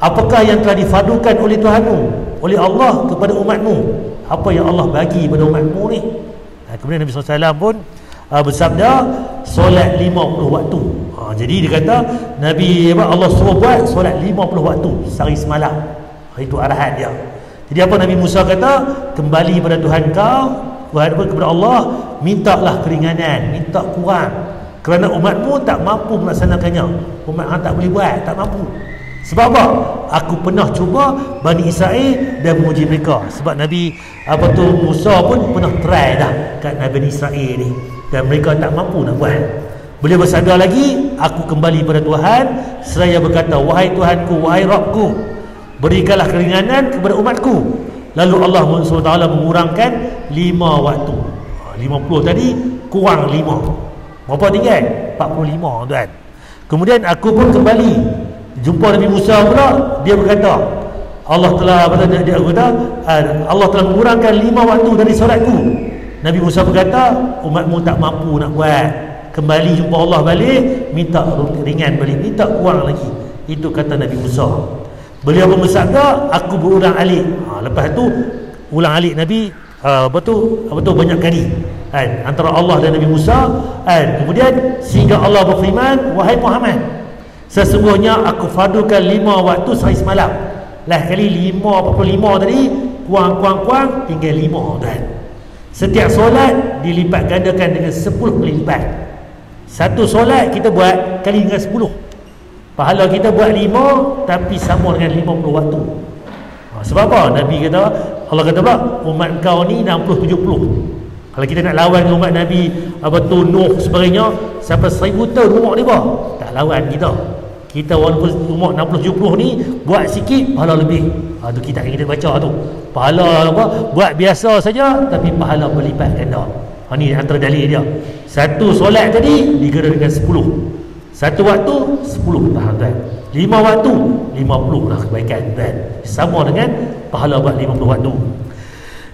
apakah yang telah difadukan oleh Tuhanmu, oleh Allah kepada umatmu? Apa yang Allah bagi pada umatmu ni? Kemudian Nabi SAW pun bersabda solat 50 waktu. Jadi dia kata Allah suruh buat solat 50 waktu sehari semalam. Itu arahan dia. Jadi apa Nabi Musa kata? Kembali pada Tuhan kau, kepada Allah, mintalah keringanan, minta kurang, kerana umatmu tak mampu melaksanakannya. Umat hang tak boleh buat, tak mampu. Sebab apa? Aku pernah cuba Bani Israel dan menguji mereka. Sebab Nabi Musa pun pernah try dah kat Bani Israel ni, dan mereka tak mampu nak buat. Beliau bersabda lagi, aku kembali pada Tuhan seraya berkata, wahai Tuhanku, wahai Rabbku, berikanlah keringanan kepada umatku. Lalu Allah SWT mengurangkan 5 waktu. 50 tadi kurang 5. Berapa tinggal? 45, tuan. Kemudian aku pun kembali jumpa Nabi Musa pula. Dia berkata, Allah telah mengurangkan 5 waktu dari solatku. Nabi Musa berkata, umatmu tak mampu nak buat. Kembali jumpa Allah balik, minta ringan balik, minta kurang lagi. Itu kata Nabi Musa. Beliau pun bersabda, aku berulang alik. Lepas tu ulang alik Nabi betul banyak kali, antara Allah dan Nabi Musa. Kemudian sehingga Allah berfirman, wahai Muhammad, sesungguhnya aku fadukan 5 waktu sehari semalam. Lah kali 45 tadi, kurang tinggal 5, tuan. Setiap solat dilipat gandakan dengan 10 kali lipat. Satu solat kita buat kali dengan 10. Pahala kita buat 5 tapi sama dengan 50 waktu. Sebab apa? Nabi kata, Allah kata pula, umat kau ni 60-70. Kalau kita nak lawan dengan umat Nabi Nuh sebagainya, sampai 1000 tahun umur ni tak lawan kita. Kita walaupun umur 60-70 ni buat sikit, pahala lebih. Tu kitab yang kita baca tu. Pahala buat biasa saja tapi pahala berlipat ganda. Ni antara dalil dia. Satu solat tadi digera dengan 10. Satu waktu 10 tuan. 5 waktu 50 lah kebaikan, tuan. Sama dengan pahala buat 50 waktu.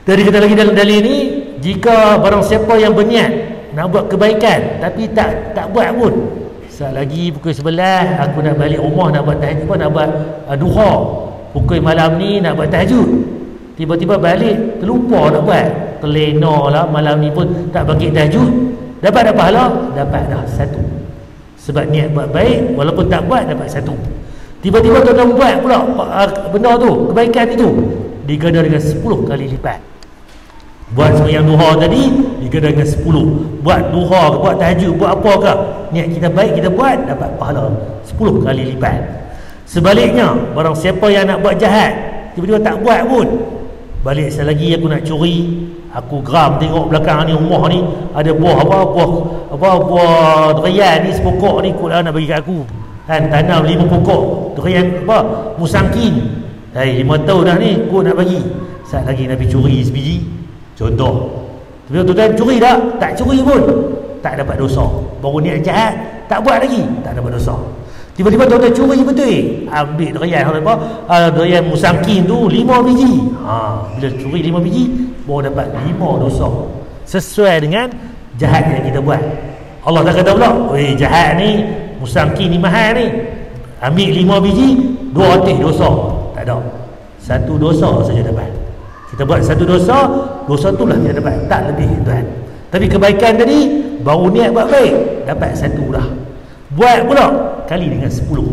Dari kita lagi dalam dalil ni, jika barang siapa yang berniat nak buat kebaikan tapi tak buat pun, saat lagi pukul 11 aku nak balik rumah nak buat tahajud, nak buat duha. Pukul malam ni nak buat tahajud, tiba-tiba balik terlupa nak buat, terlena lah malam ni pun tak bangkit tahajud. Dapat pahala? Dapat dah 1. Sebab niat buat baik, walaupun tak buat dapat 1. Tiba-tiba tuan-tuan buat pula benda tu, kebaikan itu diganda dengan 10 kali lipat. Buat sembahyang duha tadi diganda dengan 10. Buat duha ke, buat tahajud, buat apa ke, niat kita baik kita buat, dapat pahala 10 kali lipat. Sebaliknya, barang siapa yang nak buat jahat tiba-tiba tak buat pun, balik sekali lagi aku nak curi, aku geram tengok belakang ni, rumah ni ada buah durian ni, sepokok ni kot nak bagi kat aku, tanam 5 pokok durian musangkin, 5 tahun dah ni kot nak bagi. Saat lagi Nabi curi sebiji, contoh. Tuan-tuan curi tak curi pun tak dapat dosa. Baru niat jahat tak buat lagi, tak dapat dosa. Tiba-tiba tuan-tuan curi betul, ambil durian musangkin tu 5 biji. Bila curi 5 biji baru dapat 5 dosa, sesuai dengan jahat yang kita buat. Allah tak kata pula, "Weh, jahat ni, musangki ni mahal ni. Ambil 5 biji, 2 otis dosa." Tak ada. 1 dosa saja dapat. Kita buat 1 dosa, dosa itulah kita dapat, tak lebih tuan. Tapi kebaikan tadi, baru niat buat baik, dapat 1 dah. Buat pula kali dengan 10.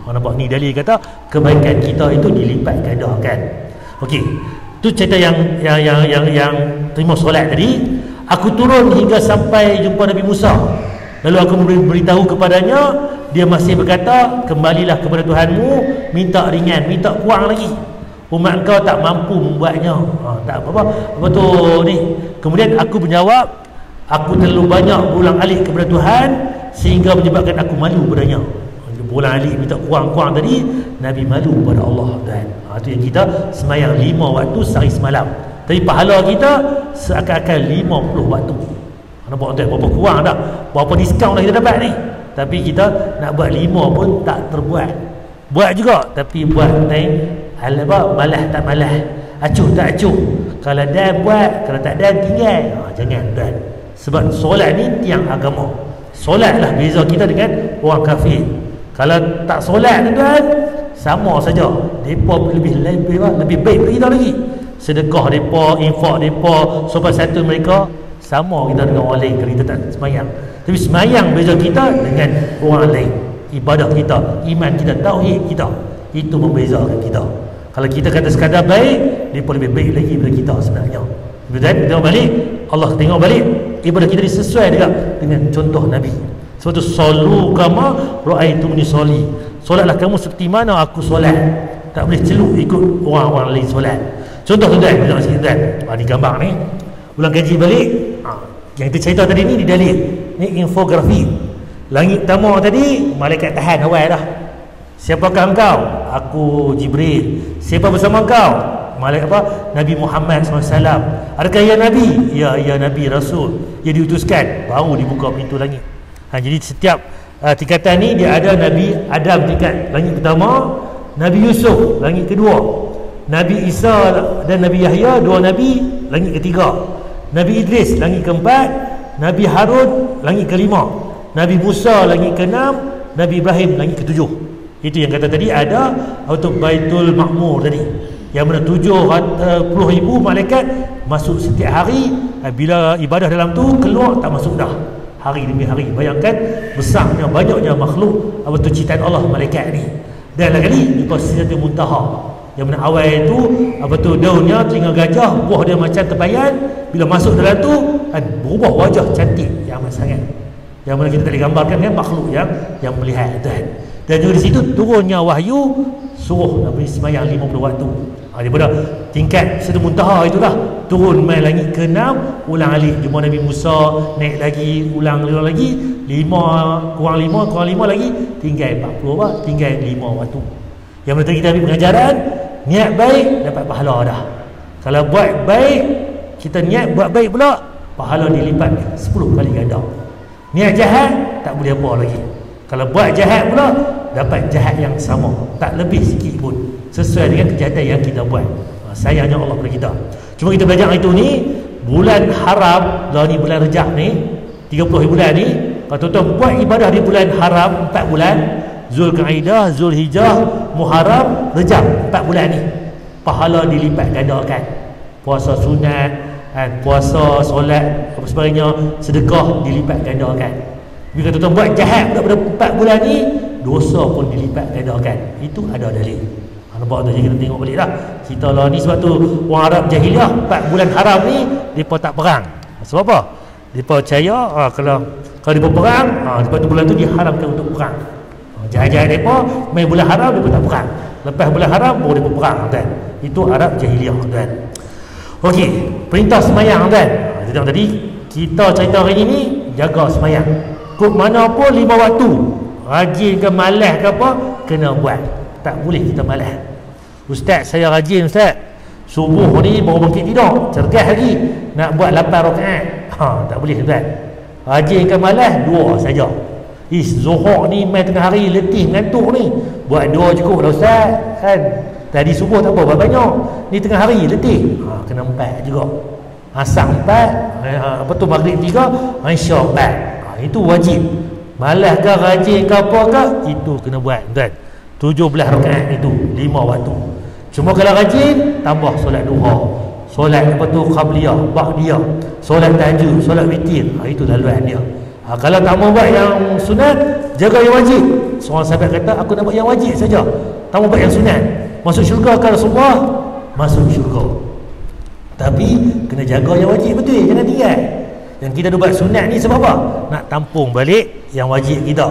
Nampak ni dalil kata kebaikan kita itu dilipat gandakan. Okey. Tu cerita yang terima solat tadi. Aku turun hingga sampai jumpa Nabi Musa. Lalu aku beritahu kepadanya, dia masih berkata, "Kembalilah kepada Tuhanmu, minta ringan, minta kurang lagi. Umat kau tak mampu membuatnya." Tak apa-apa. Apa tu ni? Kemudian aku menjawab, "Aku terlalu banyak berulang-alik kepada Tuhan sehingga menyebabkan aku malu padanya." Berulang-alik minta kurang-kurang tadi, Nabi malu pada Allah tuan. Itu yang kita semayang 5 waktu sehari semalam. Tapi pahala kita seakan-akan 50 waktu. Nampak tuan, berapa kurang tak? Berapa diskaun dah kita dapat ni? Tapi kita nak buat 5 pun tak terbuat. Buat juga, tapi buat malah tak malah, acuh tak acuh. Kalau dah buat, kalau tak dah tinggal. Jangan tuan. Sebab solat ni tiang agama. Solatlah beza kita dengan orang kafir. Kalau tak solat tuan, sama saja. Depa lebih baik daripada kita lagi. Sedekah depa, infak depa, sopan satu mereka sama kita dengan orang lain kalau kita tak semayang. Tapi semayang beza kita dengan orang lain. Ibadah kita, iman kita, tauhid kita, itu membezakan kita. Kalau kita kata sekadar baik, depa lebih baik lagi daripada kita sebenarnya. Betul? Tengok balik, Allah tengok balik ibadah kita sesuai dengan contoh Nabi. Sebab tu sallu kama ra'aitumuni sholli. Solatlah kamu seperti mana aku solat. Tak boleh celuk ikut orang-orang lain solat. Contoh tuan, tengok sikit tuan. Ni gambar ni. Ulang kaji balik. Yang kita cerita tadi ni dalil. Ni infografi. Langit pertama tadi malaikat tahan awal dah. Siapakah engkau? Aku Jibril. Siapa bersama engkau? Malaikat apa? Nabi Muhammad SAW. Adakah ia Nabi? Ya, ia Nabi Rasul. Ia diutuskan. Baru dibuka pintu langit. Jadi setiap tingkatan ni dia ada Nabi Adam tingkat langit pertama, Nabi Yusuf langit kedua, Nabi Isa dan Nabi Yahya 2 Nabi langit ketiga, Nabi Idris langit keempat, Nabi Harun langit kelima, Nabi Musa langit keenam, Nabi Ibrahim langit ketujuh. Itu yang kata tadi ada untuk Baitul Makmur tadi, yang mana 70,000 malaikat masuk setiap hari. Bila ibadah dalam tu keluar tak masuk dah, hari demi hari. Bayangkan besarnya, banyaknya makhluk apa tu ciptaan Allah malaikat ni. Dan lagi di Sidratul Muntaha, yang mana awal itu apa tu daunnya telinga gajah, buah dia macam tempayan. Bila masuk dalam tu berubah wajah cantik yang amat sangat, yang mana kita boleh gambarkan kan makhluk yang melihat tuan. Dan juga di situ turunnya wahyu, suruh Nabi sembahyang 50 waktu. Daripada tingkat Sidratul Muntaha itulah turun main langit ke-6, ulang alik jumpa Nabi Musa, naik lagi, ulang lagi 5 kurang 5 lagi tinggal 40 apa? Tinggal 5 waktu. Yang mana kita ambil pengajaran, niat baik dapat pahala dah. Kalau buat baik, kita niat buat baik pula, pahala dilipat 10 kali ganda. Niat jahat tak boleh apa lagi. Kalau buat jahat pula, dapat jahat yang sama, tak lebih sikit pun, sesuai dengan kejahatan yang kita buat. Sayangnya Allah pada kita. Cuma kita belajar itu ni, bulan haram, lah ni bulan Rejab ni, 30 bulan ni, kalau tuan-tuan buat ibadah di bulan haram 4 bulan, Zulkaidah, Zulhijjah, Muharram, Rejab, 4 bulan ni, pahala dilipat gandakan. Puasa sunat, puasa, solat, apa sebagainya, sedekah dilipat gandakan. Bila tuan-tuan buat jahat pada 4 bulan ni, dosa pun dilipat gandakan. Itu ada dalil. Nampak tu, jadi kita tengok balik dah cerita lah ni. Sebab tu orang Arab jahiliah 4 bulan haram ni mereka tak perang. Sebab apa? Mereka percaya kalau mereka perang, sebab tu bulan tu diharamkan untuk perang. Jahat-jahat mereka main bulan haram, mereka tak perang. Lepas bulan haram baru mereka perang tuan. Itu Arab jahiliah tuan. Okey, perintah semayang tuan. Jadi tadi kita cerita hari ni, jaga semayang kok mana pun 5 waktu. Rajin ke malas ke apa, kena buat. Tak boleh kita malas. Ustaz, saya rajin ustaz, subuh ni baru bangkit tidur, cergas lagi nak buat 8 rakaat. Tak boleh tuan. Rajin ke malas, 2 saja. Zuhur ni main tengah hari letih ngantuk ni, buat 2 cukup lah ustaz kan. Tadi subuh tak apa banyak, ni tengah hari letih, kena 4 juga. Asar 4, maghrib 3, Isya 4. Itu wajib. Malas ke rajin ke apa ke, itu kena buat tuan. 17 rakaat itu 5 waktu. Cuma kalau rajin, tambah solat duha, solat qabliyah, ba'diyah, solat tahajud, solat witir. Itu laluan dia. Kalau tak mau buat yang sunat, jaga yang wajib. Seorang sahabat kata, aku nak buat yang wajib saja, tak mau buat yang sunat. Masuk syurga kalau semua masuk syurga. Tapi kena jaga yang wajib betul, jangan tinggal. Yang kita buat sunat ni sebab apa? Nak tampung balik yang wajib kita.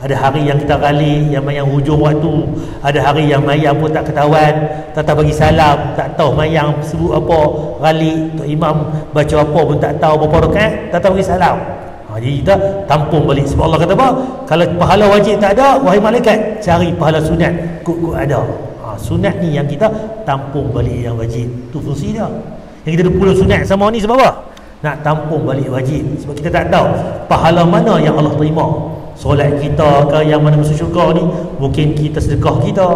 Ada hari yang kita ralik, yang mayang hujung waktu. Ada hari yang mayang pun tak ketahuan, tak bagi salam, tak tahu mayang sebut apa, ralik, Tok Imam baca apa pun tak tahu berapa rakaat, tak bagi salam. Jadi kita tampung balik. Sebab Allah kata apa? Kalau pahala wajib tak ada, wahai malaikat, cari pahala sunat, kut-kut ada. Sunat ni yang kita tampung balik yang wajib. Tu fungsi dia. Yang kita 20 sunat sama ni sebab apa? Nak tampung balik wajib. Sebab kita tak tahu pahala mana yang Allah terima. Solat kita ke yang mana masuk syurga ni, mungkin kita sedekah kita,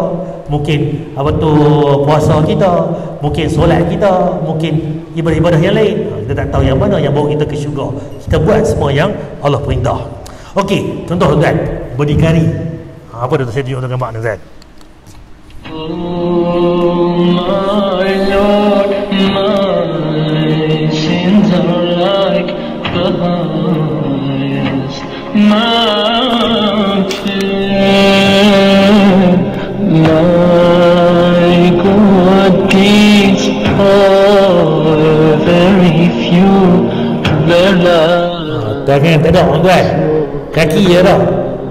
mungkin puasa kita, mungkin solat kita, mungkin ibadah-ibadah yang lain. Kita tak tahu yang mana yang bawa kita ke syurga. Kita buat semua yang Allah perintah. Okey, contoh tuan, berdikari. Apa dah saya tunjuk dengan makna tuan? Oh my Lord, my sins are like the highest mountain, my good deeds are very few, tangan tak ada tuan, kaki je dah.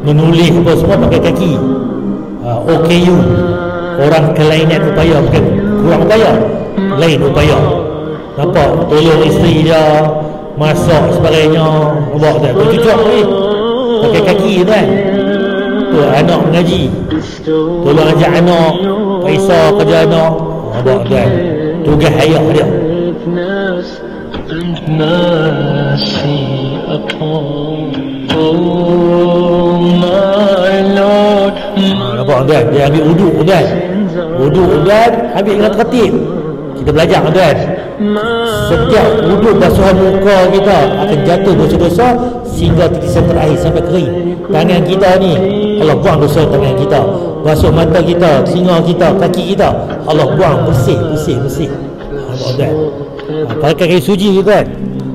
Menulis apa semua pakai kaki. OKU, orang kelainan upaya, bukan kurang upaya, lain upaya. Nampak? Tolong isteri dia, masak sebagainya, buat tak? Bercucuk ni pakai kaki kan? Tu anak mengaji, tolong ajak anak, Faisal kerja anak, buat kan? Tugas ayah dia. Nampak kan? Dia ambil uduk kan? Uduk kan? Ambil dengan tertib. Kita belajar kan? Setiap uduk basuhan muka kita akan jatuh dosa-dosa sehingga titisan terakhir sampai kering. Tangan kita ni Allah buang dosa tangan kita. Basuh mata kita, telinga kita, kaki kita, Allah buang, bersih. Nampak kan? Pakai kain suci kan?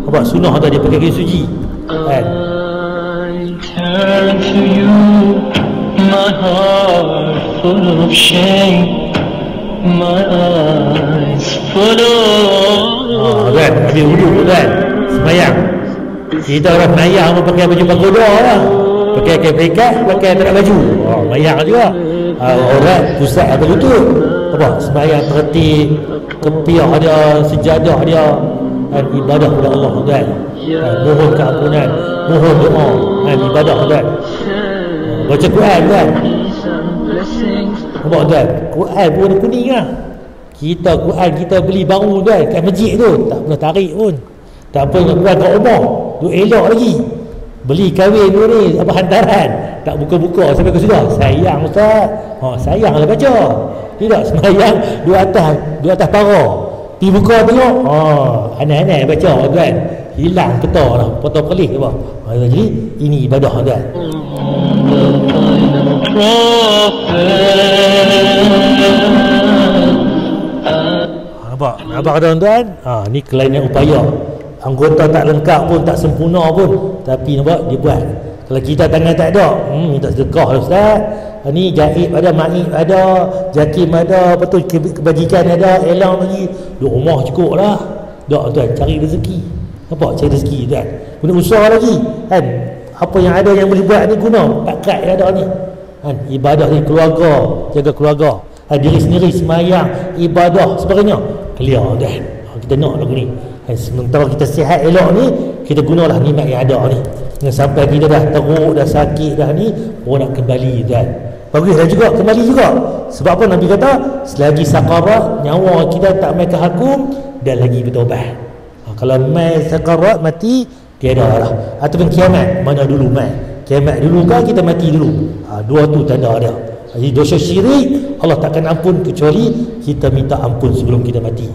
Nampak sunnah tadi pakai kain suci kan? Turn to you, my heart full of shame, my eyes full of kan? Habis wuduk kan? Semayang. Kita orang semayang pakai baju pagoda lah, pakai kain pelikat, pakai tak ada baju. Semayang juga. Orang pusat atau lutut. Apa? Semayang tertib, kepiah dia, sejadah dia, dan ibadah kepada Allah kan? Mohon keampunan, mohon doa, dan ibadah kan? Baca Quran kan? Nampak kan? Quran pun warna kuning lah. Kita Quran kita beli baru kan kat masjid tu, tak pernah tarik pun. Tak apa nak Quran kat rumah, tu elok lagi. Beli kahwin tu ni apa hantaran, tak buka-buka sampai ke sudah. Sayang ustaz. Sayanglah baca. Tidak semayang dua atas para. Pergi buka tengok. Aneh-aneh baca kan. Hilang peta lah, peta kelih apa. Jadi ini ibadah kan. Nampak tuan-tuan? Ni kelainan upaya. Anggota tak lengkap pun, tak sempurna pun, tapi nampak dia buat. Kalau kita tangan tak ada, minta sedekah lah ustaz. Ni jahit ada, maib ada, jakim ada, betul kebajikan ada, elang lagi. Duk rumah cukup lah. Tak tuan, cari rezeki. Nampak? Cari rezeki tuan. Guna usaha lagi kan. Apa yang ada yang boleh buat ni guna. Pakat yang ada ni kan. Ibadah ni keluarga, jaga keluarga, diri sendiri, semayang, ibadah sebagainya. Clear tuan. Kita nak lagu ni. Sementara kita sihat elok ni, kita gunalah nikmat yang ada ni. Sampai kita dah teruk, dah sakit dah ni, nak kembali kan. Baguslah juga, kembali juga. Sebab apa Nabi kata, selagi sakarat, nyawa kita tak main kehakum, dan lagi bertobat. Kalau main sakarat, mati, tiada lah. Ataupun kiamat, mana dulu main. Kiamat dulu kan, kita mati dulu. Dua tu tanda dia. Jadi dosa syirik, Allah takkan ampun kecuali kita minta ampun sebelum kita mati.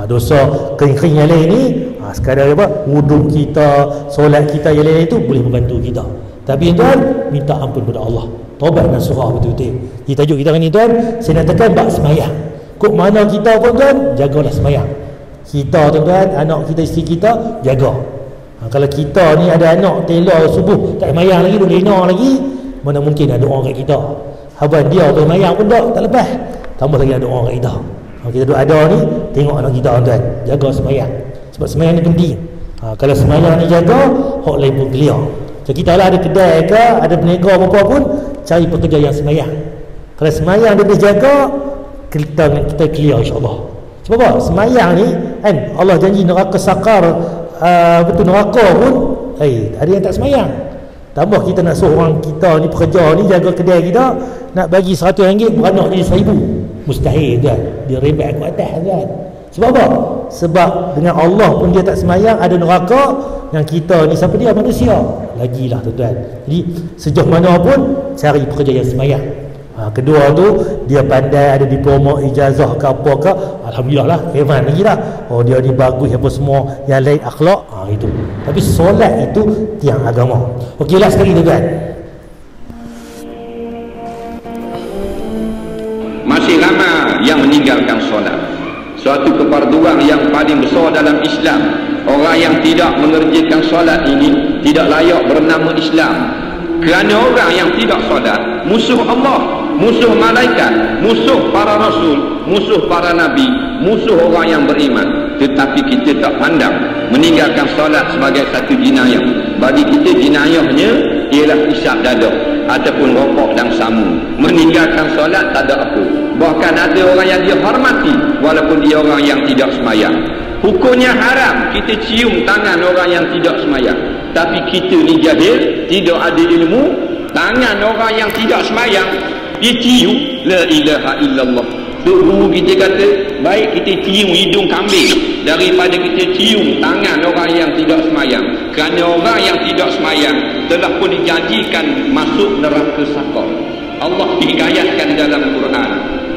Dosa kering-kering yang lain ni Sekadar apa, wuduk kita, solat kita yang lain itu boleh membantu kita. Tapi tuan, minta ampun kepada Allah, taubat dan surah betul-betul. Di tajuk kita ni tuan, saya nak tekan bab semayang. Kok mana kita pun tuan, jagalah semayang. Kita tuan, anak kita, isteri kita, jaga. Kalau kita ni ada anak tela subuh tak semayang lagi, duk lena lagi, mana mungkin ada doa kat kita. Haban dia tu semayang pun tak lepas, tambah lagi ada doa kat kita. Kita duk ada ni, tengok anak kita tuan, jaga semayang. Sebab semayang ni penting. Kalau semayang ni jaga, hak lain pun clear. So kita lah ada kedai ke, ada peniaga apa pun, cari pekerja yang semayang. Kalau semayang dia boleh jaga, kita clear insya-Allah. Sebab apa? Semayang ni kan Allah janji neraka sakar, betul neraka pun ada yang tak semayang. Tambah kita nak suruh orang kita ni, pekerja ni jaga kedai kita, nak bagi RM100 beranak jadi RM1,000. Mustahil kan, dia rebek ke atas kan. Sebab apa? Sebab dengan Allah pun dia tak semayang, ada neraka. Yang kita ni siapa dia? Manusia. Lagilah tuan-tuan. Jadi sejauh mana pun cari pekerja yang semayang. Kedua tu dia pandai, ada diploma, ijazah ke apa ke, alhamdulillah lah, hebat lagi lah. Oh dia ni bagus apa semua, yang lain akhlak, itu. Tapi solat itu tiang agama. Okey, last sekali tuan-tuan. Masih lama yang meninggalkan solat. Suatu keparduan yang paling besar dalam Islam. Orang yang tidak mengerjakan solat ini tidak layak bernama Islam. Kerana orang yang tidak solat musuh Allah, musuh malaikat, musuh para rasul, musuh para nabi, musuh orang yang beriman. Tetapi kita tak pandang meninggalkan solat sebagai satu jenayah. Bagi kita jenayahnya ialah isap dada ataupun rokok dan samu. Meninggalkan solat tak ada apa. Bahkan ada orang yang dia hormati walaupun dia orang yang tidak semayang. Hukumnya haram kita cium tangan orang yang tidak semayang. Tapi kita ni jahil, tidak ada ilmu, tangan orang yang tidak semayang dia cium, la ilaha illallah. Guru kita kata baik kita cium hidung kambing daripada kita cium tangan orang yang tidak semayang. Kerana orang yang tidak semayang telah pun dijanjikan masuk neraka sakar. Allah dihikayatkan dalam Quran.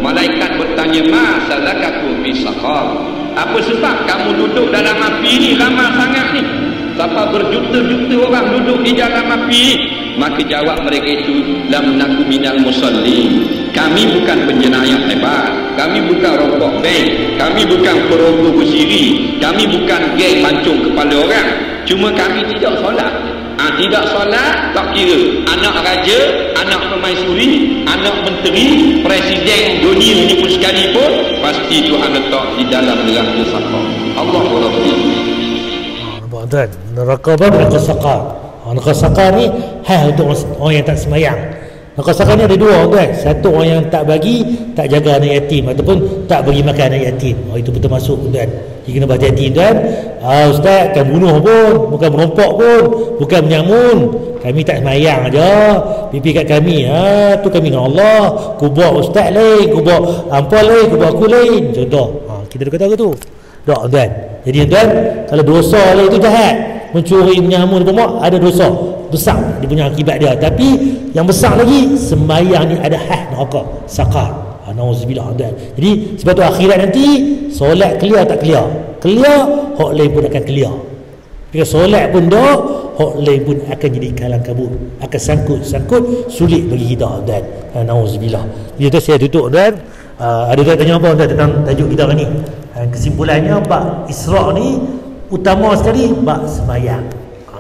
Malaikat bertanya, ma salakakum fi saqar? Apa sebab kamu duduk dalam api ni lama sangat ni? Sampai berjuta-juta orang duduk di dalam api ni. Maka jawab mereka itu, lam naku minal musallin. Kami bukan penjenayah hebat, kami bukan rokok bank, kami bukan perogoh bersiri, kami bukan geng pancung kepala orang. Cuma kami tidak solat. Tidak solat tak kira anak raja, anak pemaisuri, anak menteri, presiden dunia ini pun sekalipun, pasti Tuhan letak di dalam neraka sakar. Allah Akbar. Nampak tuan, neraka apa? Neraka sakar. Neraka sakar ni untuk orang yang tak semayang. Neraka sakar ni ada dua tuan. Satu orang yang tak bagi, tak jaga anak yatim ataupun tak bagi makan anak yatim. Itu betul masuk tuan. Dia kena berhati-hati tuan. Ustaz kan bunuh pun, bukan merompak pun, bukan menyamun. Kami tak semayang aja. Pipi kat kami, tu kami dengan Allah. Kubur ustaz lain, kubur ampal lain, kubur aku lain. Contoh. Kita dah kata ke tu? Tak tuan. Jadi tuan, kalau dosa lain itu jahat, mencuri, menyamun, ada dosa besar dia punya akibat dia. Tapi yang besar lagi, sembahyang ni ada hak neraka sakar. Nauzubillah tuan. Jadi sebab tu akhirat nanti solat clear tak clear? Clear, hak lain pun akan clear. Jika solat pun dah, hak lain pun akan jadi kalang kabut, akan sangkut sulit bagi kita tuan. Nauzubillah. Jadi tu saya tutup tuan. Ada tuan tanya apa tuan tentang tajuk kita ni? Kesimpulannya bab Isra' ni utama sekali bab sembahyang.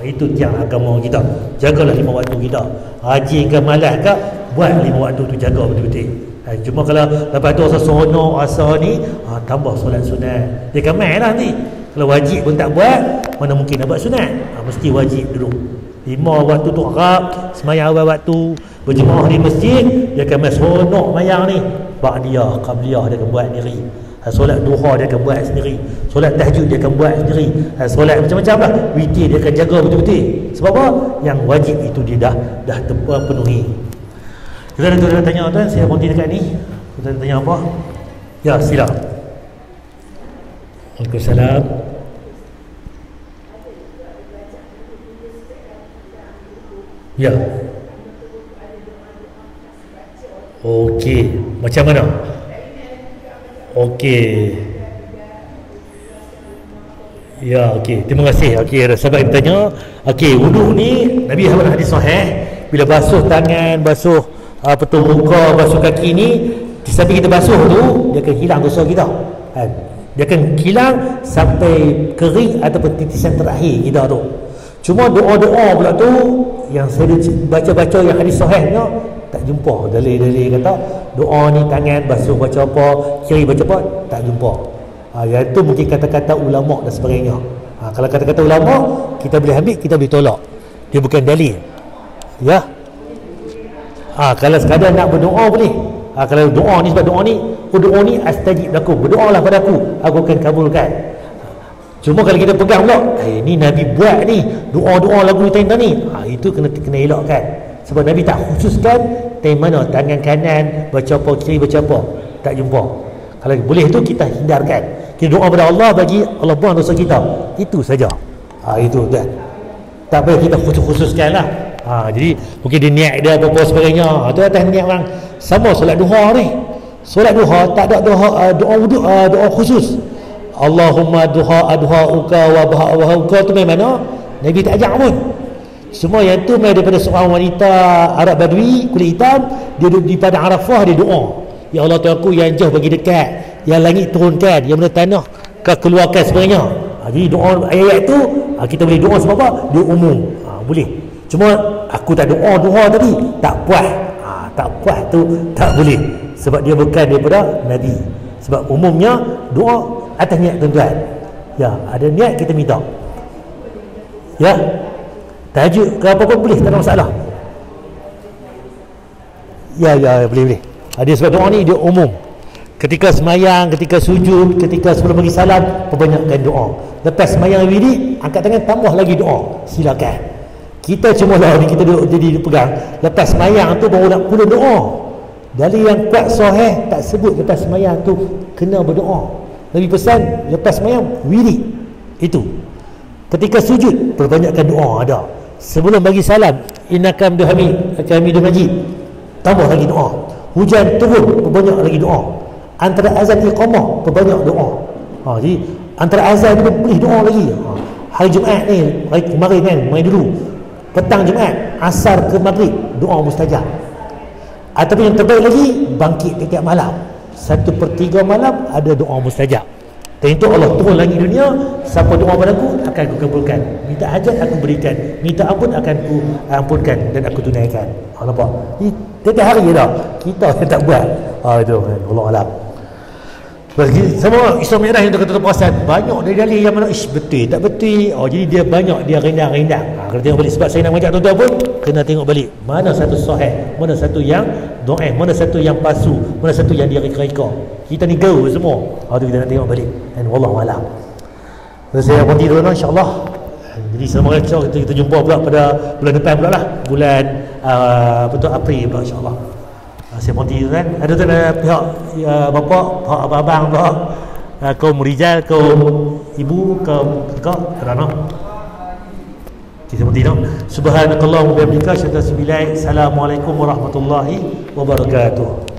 Itu tiang agama kita. Jagalah 5 waktu kita. Haji ke malas ke, buat 5 waktu tu, jaga betul-betul. Cuma kalau lepas tu rasa seronok rasa ni, tambah solat sunat. Dia kamai lah nanti. Kalau wajib pun tak buat, mana mungkin nak buat sunat. Mesti wajib dulu. 5 waktu tu Arab, semayang awal waktu, berjemaah di masjid, dia akan seronok mayang ni. Ba'diyah, qabliyah dia akan buat sendiri. Solat duha dia akan buat sendiri. Solat tahajud dia akan buat sendiri. Solat macam-macam lah, witir dia akan jaga betul-betul. Sebab apa? Yang wajib itu dia dah terpenuhi. Kita ada tuan tanya tuan, saya berhenti dekat ni. Kita tanya apa? Ya, sila. Waalaikumsalam. Ya. Okey, macam mana? Okey. Ya, okey. Terima kasih. Okey, ada sahabat yang bertanya. Okey, wuduk ni Nabi hadis sahih, bila basuh tangan, basuh muka, basuh kaki ni, di samping kita basuh tu, dia akan hilang dosa kita. Kan? Dia akan hilang sampai kering ataupun titisan terakhir kita tu. Cuma doa-doa pula tu yang saya baca-baca yang hadis sahihnya tak jumpa dalil-dalil kata doa ni tangan basuh baca apa, kiri baca apa, tak jumpa. Yang itu mungkin kata-kata ulama' dan sebagainya. Kalau kata-kata ulama' kita boleh ambil, kita boleh tolak, dia bukan dalil. Ya. Kalau sekadar nak berdoa boleh. Kalau doa ni, sebab doa ni ud'uni astajib lakum, berdoalah padaku, aku akan kabulkan. Cuma kalau kita pegang pula, ni Nabi buat ni doa-doa lagu ni, itu kena elakkan. Sebab Nabi tak khususkan time mana, tangan kanan baca apa, kiri baca apa, tak jumpa. Kalau boleh tu kita hindarkan. Kita doa pada Allah bagi Allah buang dosa kita, itu saja. Itu kan. Tak payah kita khususkan lah. Jadi mungkin dia niat dia apa-apa sebagainya, tu atas niat orang. Sama solat duha ni, solat duha tak ada doa wuduk, doa khusus. Allahumma adha'uka wa baha'uka tu main mana Nabi tak ajak pun. Semua yang tu main daripada seorang wanita Arab Badui kulit hitam, dia duduk di padang Arafah, dia doa, ya Allah Tuhanku, yang jauh bagi dekat, yang langit turunkan, yang benda tanah kau keluarkan sebagainya. Jadi doa ayat tu kita boleh doa sebab apa? Dia umum. Boleh. Cuma aku tak doa tadi, tak puas. Tak puas tu tak boleh, sebab dia bukan daripada Nabi. Sebab umumnya doa atas niat tuan-tuan. Ya, ada niat kita minta. Ya. Tahajud ke apa pun boleh, tak ada masalah. Ya, boleh. Dia sebab doa ni dia umum. Ketika semayang, ketika sujud, ketika sebelum bagi salam, perbanyakkan doa. Lepas semayang wirid, angkat tangan, tambah lagi doa. Silakan. Kita cuma lah ni, kita duduk jadi pegang. Lepas semayang tu baru nak pula doa. Dari yang kuat sahih tak sebut lepas semayang tu kena berdoa. Nabi pesan lepas semayang wirid. Itu. Ketika sujud perbanyakkan doa ada. Sebelum bagi salam, innaka hamidum majid, tambah lagi doa. Hujan turun, perbanyak lagi doa. Antara azan iqamah, perbanyak doa. Jadi antara azan tu boleh doa lagi. Hari Jumaat ni, hari kemarin kan, main dulu. Petang Jumaat, asar ke maghrib, doa mustajab. Ataupun yang terbaik lagi, bangkit tiap malam, 1/3 malam ada doa mustajab. Dan itu Allah turun langit dunia, siapa doa padaku akan aku kabulkan, minta hajat aku berikan, minta ampun akan aku ampunkan dan aku tunaikan. Nampak? Tiap hari dah kita yang tak buat. Itu Allah Alam. Sama Isra Mi'raj yang kata perasan banyak dari dalil yang mana betul tak betul. Jadi dia banyak, dia rendang-rendang. Kalau tengok balik, sebab saya nak mengajak tuan-tuan pun kena tengok balik mana satu sahih, mana satu yang dhaif, mana satu yang palsu, mana satu yang dia reka-reka. Kita ni gaul semua. Tu kita nak tengok balik. Dan wallahu alam. Saya berhenti dulu insya-Allah. Jadi selamat kita jumpa pula pada bulan depan pula lah, bulan April pula insya-Allah. Saya berhenti kan. Ada tu pihak bapa, pihak abang-abang, pihak kaum rijal, kaum ibu, kaum kakak, kerana kita berhenti dah. Subhanakallahumma wa bihamdika asyhadu an la ilaha illa anta, assalamualaikum warahmatullahi wabarakatuh.